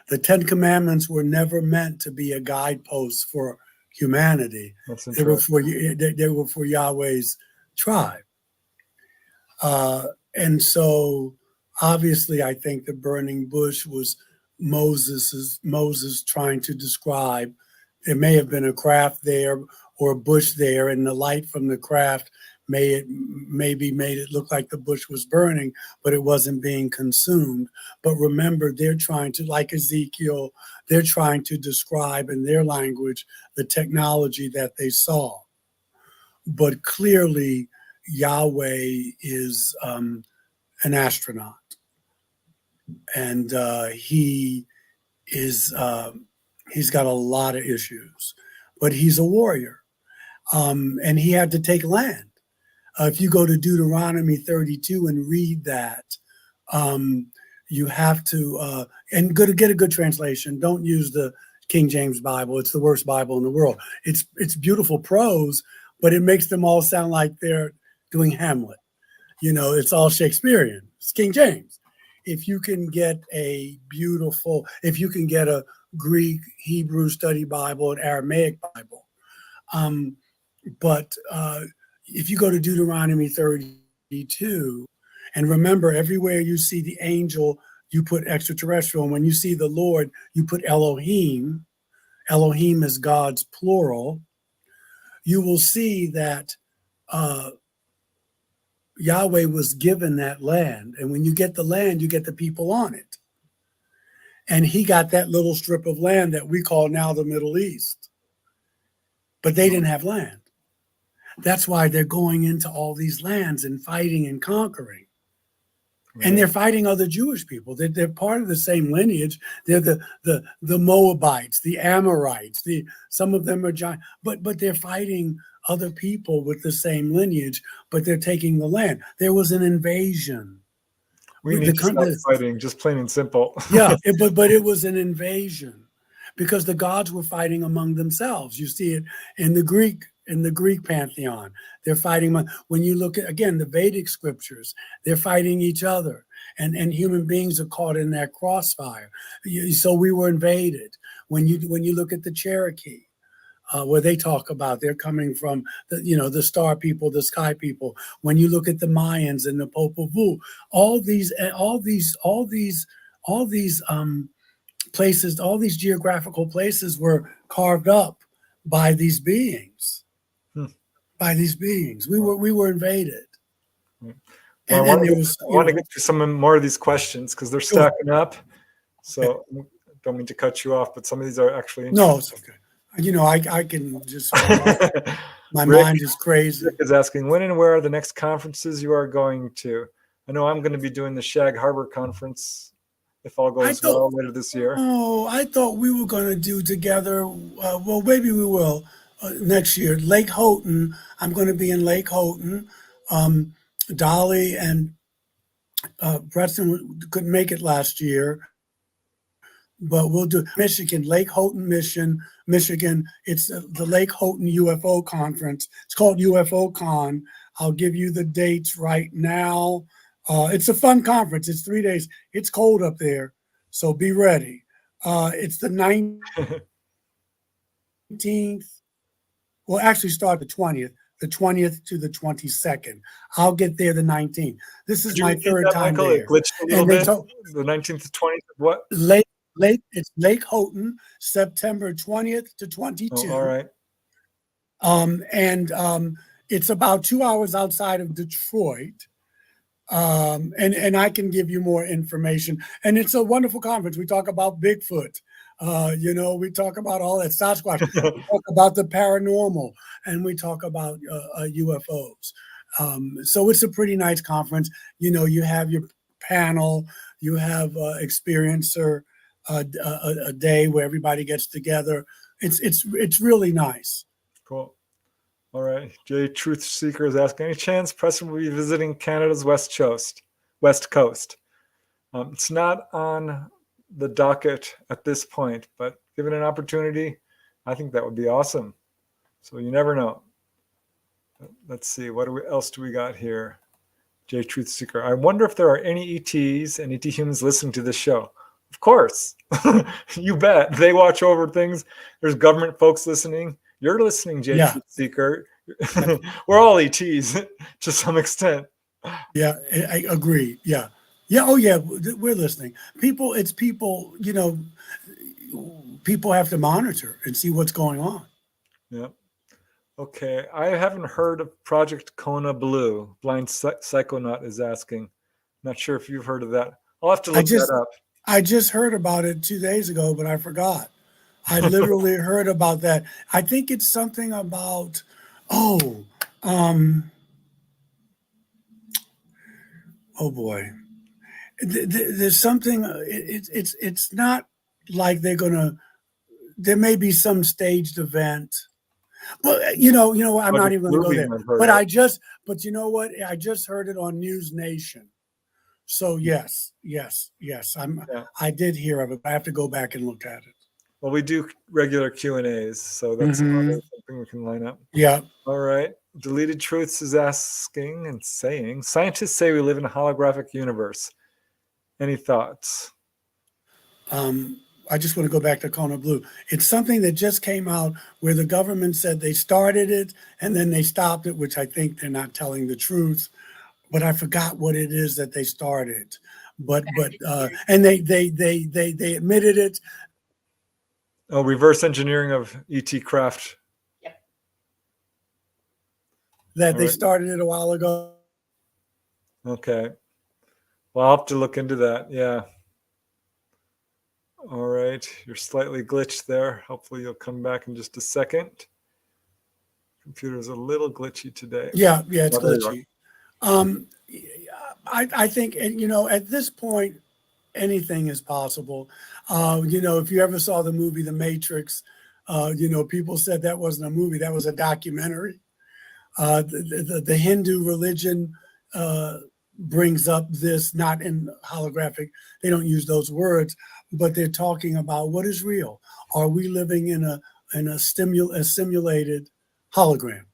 The 10 Commandments were never meant to be a guidepost for humanity. They were for Yahweh's tribe. And so obviously I think the burning bush was Moses trying to describe. There may have been a craft there or a bush there, and the light from the craft maybe made it look like the bush was burning, but it wasn't being consumed. But remember, they're trying to, like Ezekiel, they're trying to describe in their language the technology that they saw. But clearly, Yahweh is an astronaut, and he is he's got a lot of issues, but he's a warrior, and he had to take land. If you go to Deuteronomy 32 and read that, you have to, and get a good translation. Don't use the King James Bible. It's the worst Bible in the world. It's beautiful prose, but it makes them all sound like they're doing Hamlet. You know, it's all Shakespearean. It's King James. If you can get a Greek, Hebrew study Bible, an Aramaic Bible, but if you go to Deuteronomy 32, and remember, everywhere you see the angel, you put extraterrestrial. And when you see the Lord, you put Elohim. Elohim is God's plural. You will see that Yahweh was given that land. And when you get the land, you get the people on it. And he got that little strip of land that we call now the Middle East. But they didn't have land. That's why they're going into all these lands and fighting and conquering. Right. And they're fighting other Jewish people. They're part of the same lineage. They're the Moabites, the Amorites. Some of them are giant, but they're fighting other people with the same lineage, but they're taking the land. There was an invasion. We need to stop fighting, just plain and simple. Yeah, but it was an invasion because the gods were fighting among themselves. You see it in the Greek pantheon. They're fighting. When you look at, again, the Vedic scriptures, they're fighting each other, and human beings are caught in that crossfire. So we were invaded. When you look at the Cherokee, where they talk about they're coming from the star people, the sky people. When you look at the Mayans and the Popol Vuh, all these places, all these geographical places were carved up by these beings. By these beings, we were invaded. Well, I want to get to some more of these questions because they're stacking up. So I don't mean to cut you off, but some of these are actually interesting. No, it's okay. You know, I can just my mind is crazy. Rick is asking, when and where are the next conferences you are going to? I know I'm going to be doing the Shag Harbor conference if all goes well later this year. Oh, I thought we were going to do together. Well, maybe we will. Next year, Lake Houghton. I'm going to be in Lake Houghton. Dolly and Preston couldn't make it last year, but we'll do Michigan, Lake Houghton, Michigan. It's the Lake Houghton UFO conference. It's called UFO Con. I'll give you the dates right now. It's a fun conference. It's 3 days. It's cold up there, so be ready. It's the 19th. Well, actually start the 20th. the 20th to the 22nd. I'll get there the 19th. This Could is you my repeat third that, time Michael? It there. glitched a little And they bit. told The 19th to 20th of what? it's Lake Houghton, September 20th to 22. Oh, all right. It's about 2 hours outside of Detroit. And I can give you more information. And it's a wonderful conference. We talk about Bigfoot. We talk about all that Sasquatch. We talk about the paranormal, and we talk about UFOs. So it's a pretty nice conference. You have your panel, you have experiencer a day where everybody gets together. It's really nice. Cool. All right. Jay Truth Seeker is asking, any chance Preston will be visiting Canada's West Coast? It's not on the docket at this point, but given an opportunity, I think that would be awesome. So you never know. Let's see. What else do we got here? Jay Truth Seeker. I wonder if there are any ETs and ET humans listening to this show. Of course. You bet. They watch over things. There's government folks listening. You're listening, Jay Truth Seeker. We're all ETs to some extent. Yeah, I agree. Yeah. Yeah. Oh, yeah. We're listening. People, people have to monitor and see what's going on. Yeah. Okay. I haven't heard of Project Kona Blue. Blind Psychonaut is asking. Not sure if you've heard of that. I'll have to look that up. I just heard about it 2 days ago, but I forgot. I literally heard about that. I think it's something about, oh boy. There's something, it's not like there may be some staged event. But I'm not even going to go there. But you know what? I just heard it on News Nation. So yes. I did hear of it. I have to go back and look at it. Well, we do regular Q&As, so that's something we can line up. Yeah. All right. Deleted Truths is asking and saying, scientists say we live in a holographic universe. Any thoughts? I just want to go back to Kona Blue. It's something that just came out where the government said they started it and then they stopped it, which I think they're not telling the truth. But I forgot what it is that they started. And they admitted it. Oh, reverse engineering of ET craft. Yep. That they started it a while ago. Okay. Well, I'll have to look into that. Yeah. All right. You're slightly glitched there. Hopefully you'll come back in just a second. Computer's a little glitchy today. Yeah, it's glitchy. I think, at this point, anything is possible. If you ever saw the movie The Matrix, people said that wasn't a movie, that was a documentary. The Hindu religion brings up this, not in holographic, they don't use those words, but they're talking about what is real. Are we living in a simulated hologram?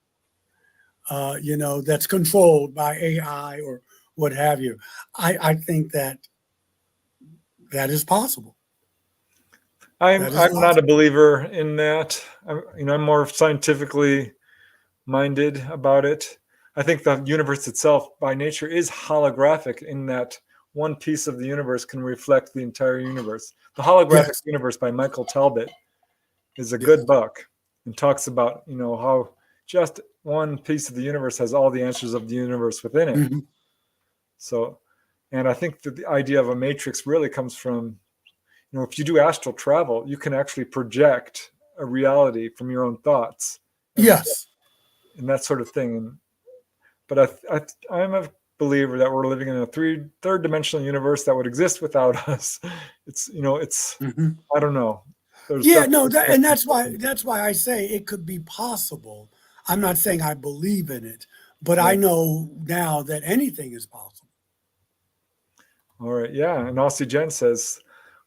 That's controlled by AI or what have you. I think that is possible. I'm not a believer in that. I'm more scientifically minded about it. I think the universe itself, by nature, is holographic in that one piece of the universe can reflect the entire universe. The Holographic Universe by Michael Talbot is a good book and talks about, how just one piece of the universe has all the answers of the universe within it. Mm-hmm. So, and I think that the idea of a matrix really comes from, if you do astral travel, you can actually project a reality from your own thoughts. And that sort of thing. But I'm a believer that we're living in a third dimensional universe that would exist without us. It's, I don't know. And that's why I say it could be possible. I'm not saying I believe in it, but I know now that anything is possible. All right. Yeah. And Aussie Jen says,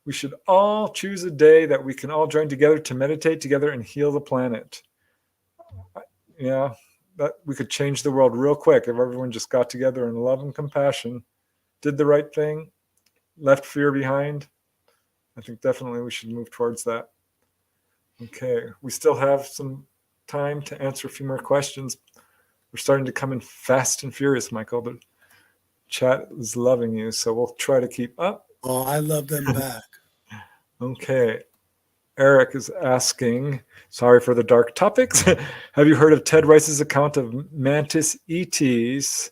we should all choose a day that we can all join together to meditate together and heal the planet. Yeah. That we could change the world real quick if everyone just got together in love and compassion, did the right thing, left fear behind. I think definitely we should move towards that. Okay. We still have some time to answer a few more questions. We're starting to come in fast and furious, Michael, but chat is loving you, so we'll try to keep up. Oh, I love them back. Okay. Eric is asking, sorry for the dark topics. Have you heard of Ted Rice's account of mantis ETs?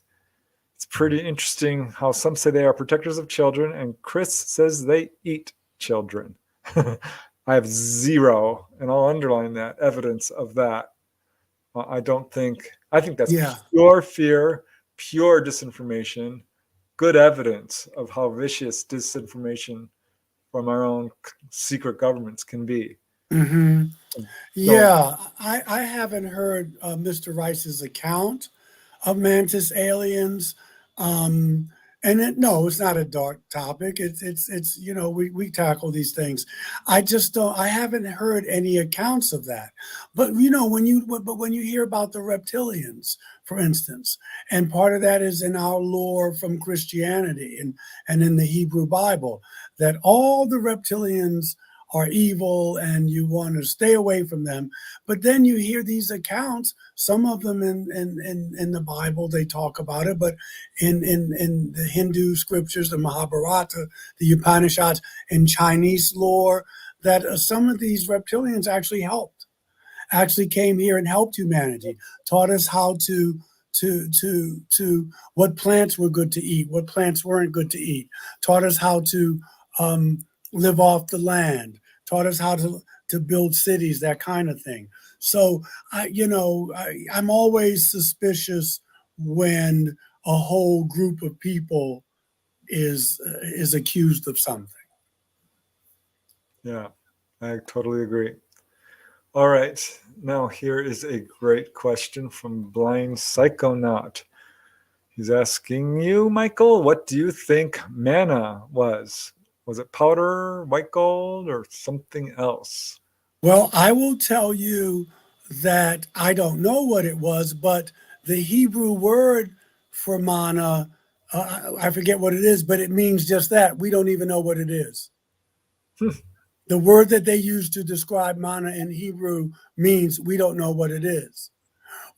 It's pretty interesting how some say they are protectors of children, and Chris says they eat children. I have zero, and I'll underline that, evidence of that. I think that's pure fear, pure disinformation, good evidence of how vicious disinformation from our own secret governments can be. Mm-hmm. Yeah, I haven't heard Mr. Rice's account of mantis aliens. And it's not a dark topic. It's we tackle these things. I haven't heard any accounts of that. But when you hear about the reptilians, for instance, and part of that is in our lore from Christianity and in the Hebrew Bible, that all the reptilians are evil and you want to stay away from them. But then you hear these accounts, some of them in the Bible, they talk about it, but in the Hindu scriptures, the Mahabharata, the Upanishads, in Chinese lore, that some of these reptilians actually came here and helped humanity, taught us how to what plants were good to eat, what plants weren't good to eat, taught us how to live off the land, taught us how to build cities, that kind of thing. So I'm always suspicious when a whole group of people is accused of something. Yeah, I totally agree. All right, now here is a great question from Blind Psychonaut. He's asking you, Michael, what do you think manna was? Was it powder, white gold, or something else? Well, I will tell you that I don't know what it was, but the Hebrew word for manna, I forget what it is, but it means just that. We don't even know what it is. The word that they use to describe manna in Hebrew means we don't know what it is.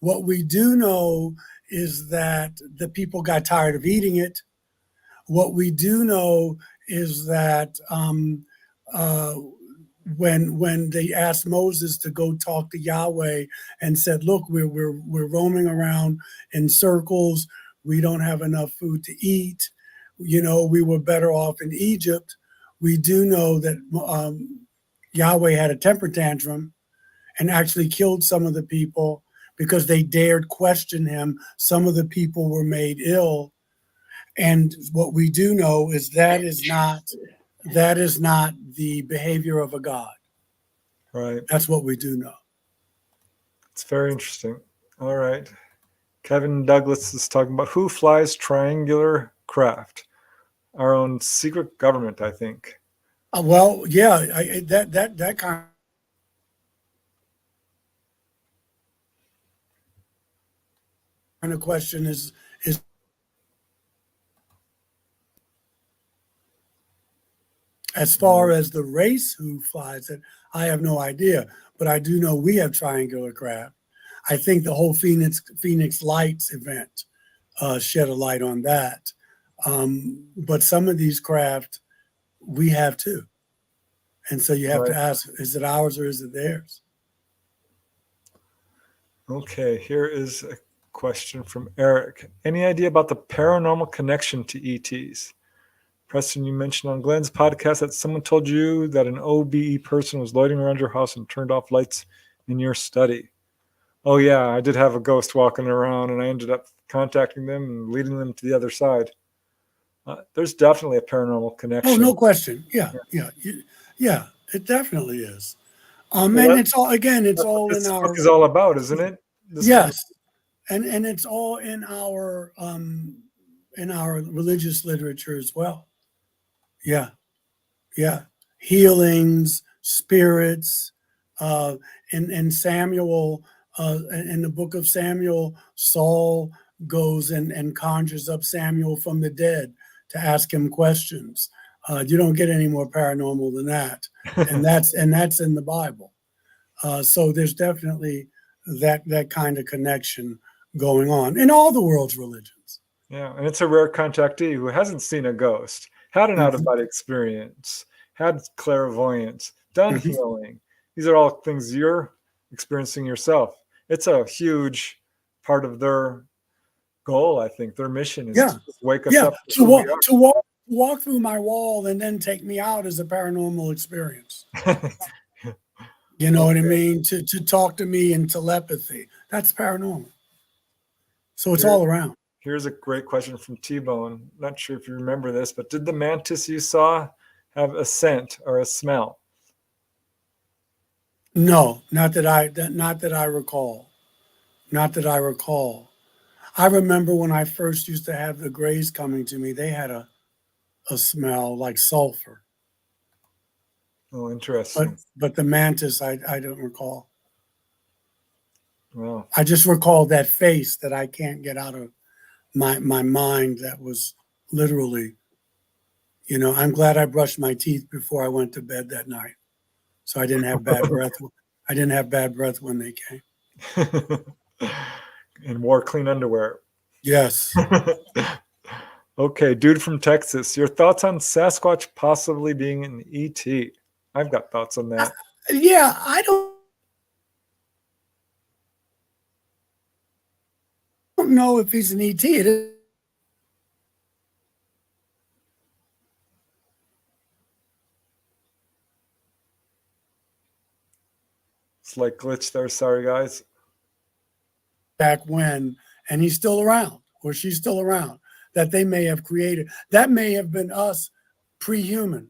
What we do know is that the people got tired of eating it. What we do know is that when they asked Moses to go talk to Yahweh and said, "Look, we're roaming around in circles. We don't have enough food to eat. We were better off in Egypt." We do know that Yahweh had a temper tantrum and actually killed some of the people because they dared question him. Some of the people were made ill. And what we do know is that is not the behavior of a god. Right. That's what we do know. It's very interesting. All right. Kevin Douglas is talking about who flies triangular craft. Our own secret government, I think. Well, yeah, that kind of question is as far as the race who flies it. I have no idea, but I do know we have triangular craft. I think the whole Phoenix Lights event shed a light on that. But some of these craft we have too. And so you have to ask, is it ours or is it theirs? Okay, here is a question from Eric. Any idea about the paranormal connection to ETs? Preston, you mentioned on Glenn's podcast that someone told you that an OBE person was loitering around your house and turned off lights in your study. Oh yeah, I did have a ghost walking around and I ended up contacting them and leading them to the other side. There's definitely a paranormal connection. Oh, no question. Yeah, it definitely is. And it's all, again, it's all in our... This book is all about, isn't it? Yes, and it's all in our religious literature as well. Yeah. Healings, spirits. In Samuel, in the book of Samuel, Saul goes and conjures up Samuel from the dead to ask him questions. You don't get any more paranormal than that, and that's in the Bible. So there's definitely that kind of connection going on in all the world's religions. Yeah, and it's a rare contactee who hasn't seen a ghost, had an out-of-body experience, had clairvoyance, done healing. These are all things you're experiencing yourself. It's a huge part of their goal, I think. Their mission is to just wake us up. To walk through my wall and then take me out is a paranormal experience. You know what I mean? To talk to me in telepathy. That's paranormal. So it's all around. Here's a great question from T-Bone. Not sure if you remember this, but did the mantis you saw have a scent or a smell? No, not that I recall. Not that I recall. I remember when I first used to have the grays coming to me, they had a smell like sulfur. Oh, interesting. But the mantis, I don't recall. Wow. I just recall that face that I can't get out of my mind. That was literally, you know, I'm glad I brushed my teeth before I went to bed that night, so I didn't have bad breath. I didn't have bad breath when they came. And wore clean underwear. Yes. Okay, dude from Texas, your thoughts on Sasquatch possibly being an ET? I've got thoughts on that. Yeah, I don't know if he's an ET. It's like glitch there. Sorry, guys. Back when, and he's still around, or she's still around, that they may have created. That may have been us pre-human.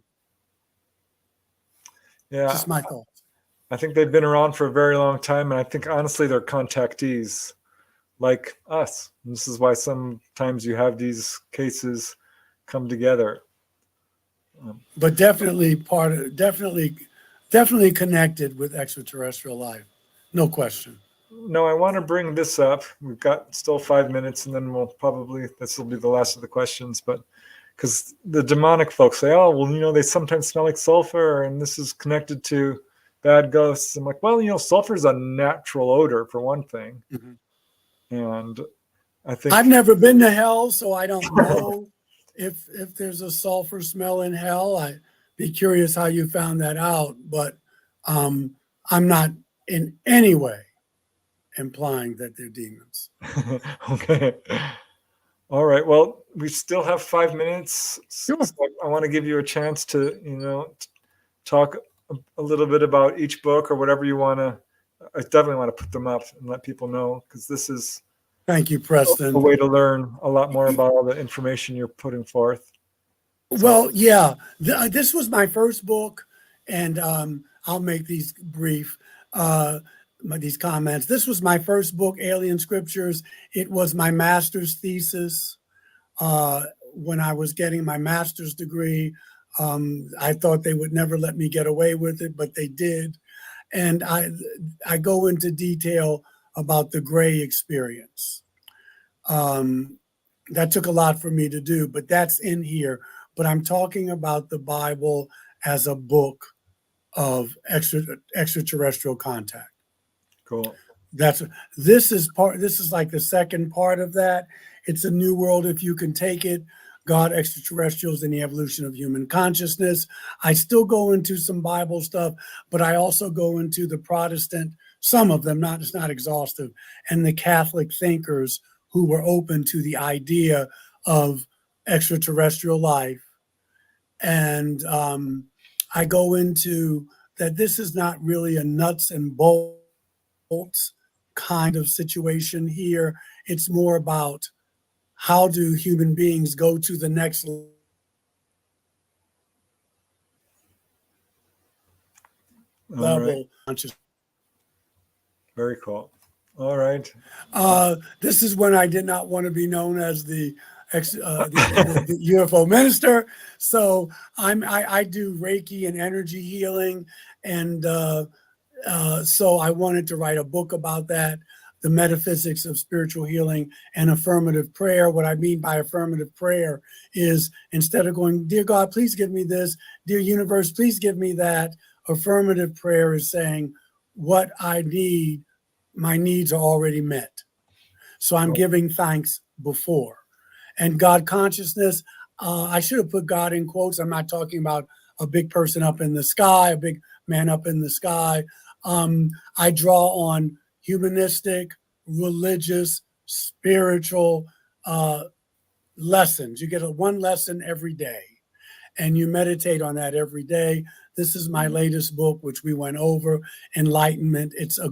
Yeah. Just my thoughts. I think they've been around for a very long time, and I think honestly they're contactees like us. And this is why sometimes you have these cases come together. But definitely definitely connected with extraterrestrial life. No question. No, I want to bring this up. We've got still 5 minutes, and then this will be the last of the questions. But because the demonic folks say, oh, well, you know, they sometimes smell like sulfur, and this is connected to bad ghosts. I'm like, well, you know, sulfur is a natural odor for one thing. And I think I've never been to hell, so I don't know if there's a sulfur smell in hell. I'd be curious how you found that out, but I'm not in any way implying that they're demons. Okay. All right. Well, we still have 5 minutes. Sure. So I want to give you a chance to, you know, talk a little bit about each book or whatever you want to. I definitely want to put them up and let people know, because this is Thank you, Preston. a way to learn a lot more about all the information you're putting forth. Well, yeah, this was my first book, and I'll make these brief, these comments. This was my first book, Alien Scriptures. It was my master's thesis when I was getting my master's degree. I thought they would never let me get away with it, but they did. And I go into detail about the gray experience. That took a lot for me to do, but that's in here. But I'm talking about the Bible as a book of extraterrestrial contact. Cool. This is like the second part of that. It's a new world if you can take it. God, extraterrestrials, and the evolution of human consciousness. I still go into some Bible stuff, but I also go into the Protestant, some of them, it's not exhaustive, and the Catholic thinkers who were open to the idea of extraterrestrial life. And I go into that this is not really a nuts and bolts kind of situation here. It's more about how do human beings go to the next level. Right. Very cool. All right. This is when I did not want to be known as the UFO minister. So I do Reiki and energy healing. And so I wanted to write a book about that, the metaphysics of spiritual healing and affirmative prayer. What I mean by affirmative prayer is, instead of going, dear God, please give me this, dear universe, please give me that, affirmative prayer is saying, what I need, my needs are already met. So I'm giving thanks before. And God consciousness, I should have put God in quotes. I'm not talking about a big person up in the sky, a big man up in the sky. I draw on humanistic, religious, spiritual lessons. You get one lesson every day, and you meditate on that every day. This is my latest book, which we went over, Enlightenment. It's a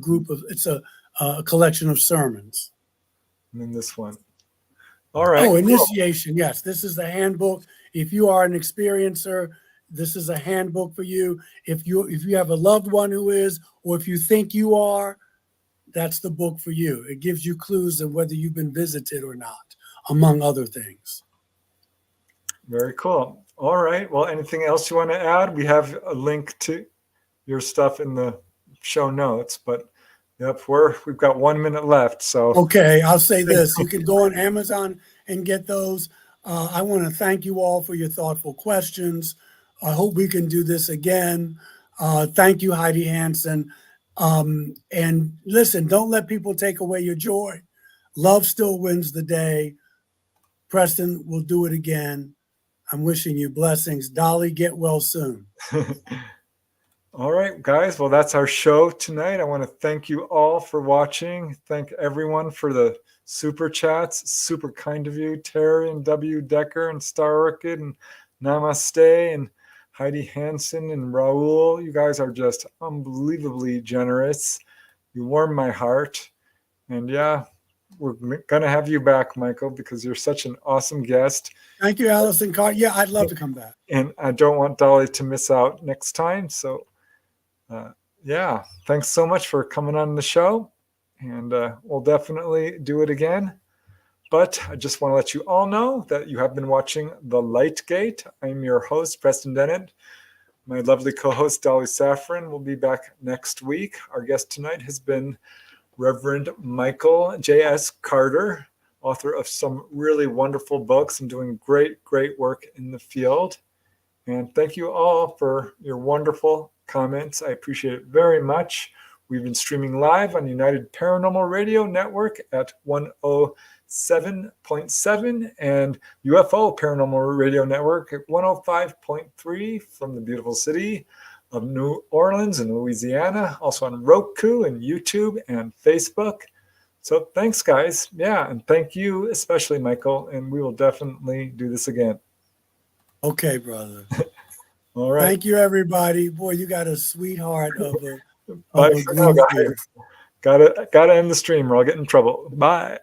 collection of sermons. And then this one. All right. Oh, initiation. Yes, this is the handbook. If you are an experiencer, this is a handbook for you. If you have a loved one who is, or if you think you are, that's the book for you. It gives you clues of whether you've been visited or not, among other things. Very cool. All right. Well, anything else you want to add? We have a link to your stuff in the show notes, but yep, we've got 1 minute left. So okay, I'll say this: you can go on Amazon and get those. I want to thank you all for your thoughtful questions. I hope we can do this again. Thank you, Heidi Hansen. And listen, don't let people take away your joy. Love still wins the day. Preston will do it again. I'm wishing you blessings. Dolly, get well soon. All right, guys. Well, that's our show tonight. I want to thank you all for watching. Thank everyone for the super chats. Super kind of you, Terry and W. Decker and Star Orchid and Namaste and Heidi Hansen and Raul. You guys are just unbelievably generous. You warm my heart. And yeah, we're going to have you back, Michael, because you're such an awesome guest. Thank you, Allison Carter. Yeah, I'd love to come back. And I don't want Dolly to miss out next time. So yeah, thanks so much for coming on the show. And we'll definitely do it again. But I just want to let you all know that you have been watching The Light Gate. I'm your host, Preston Dennett. My lovely co-host, Dolly Safran, will be back next week. Our guest tonight has been Reverend Michael JS Carter, author of some really wonderful books and doing great, great work in the field. And thank you all for your wonderful comments. I appreciate it very much. We've been streaming live on United Paranormal Radio Network at 107.7 and UFO Paranormal Radio Network at 105.3 from the beautiful city of New Orleans in Louisiana, also on Roku and YouTube and Facebook. So thanks, guys. Yeah, and thank you especially, Michael, and we will definitely do this again. Okay, brother. All right. Thank you, everybody. Boy, you got a sweetheart of a Bye for now, guys. Gotta end the stream or I'll get in trouble. Bye.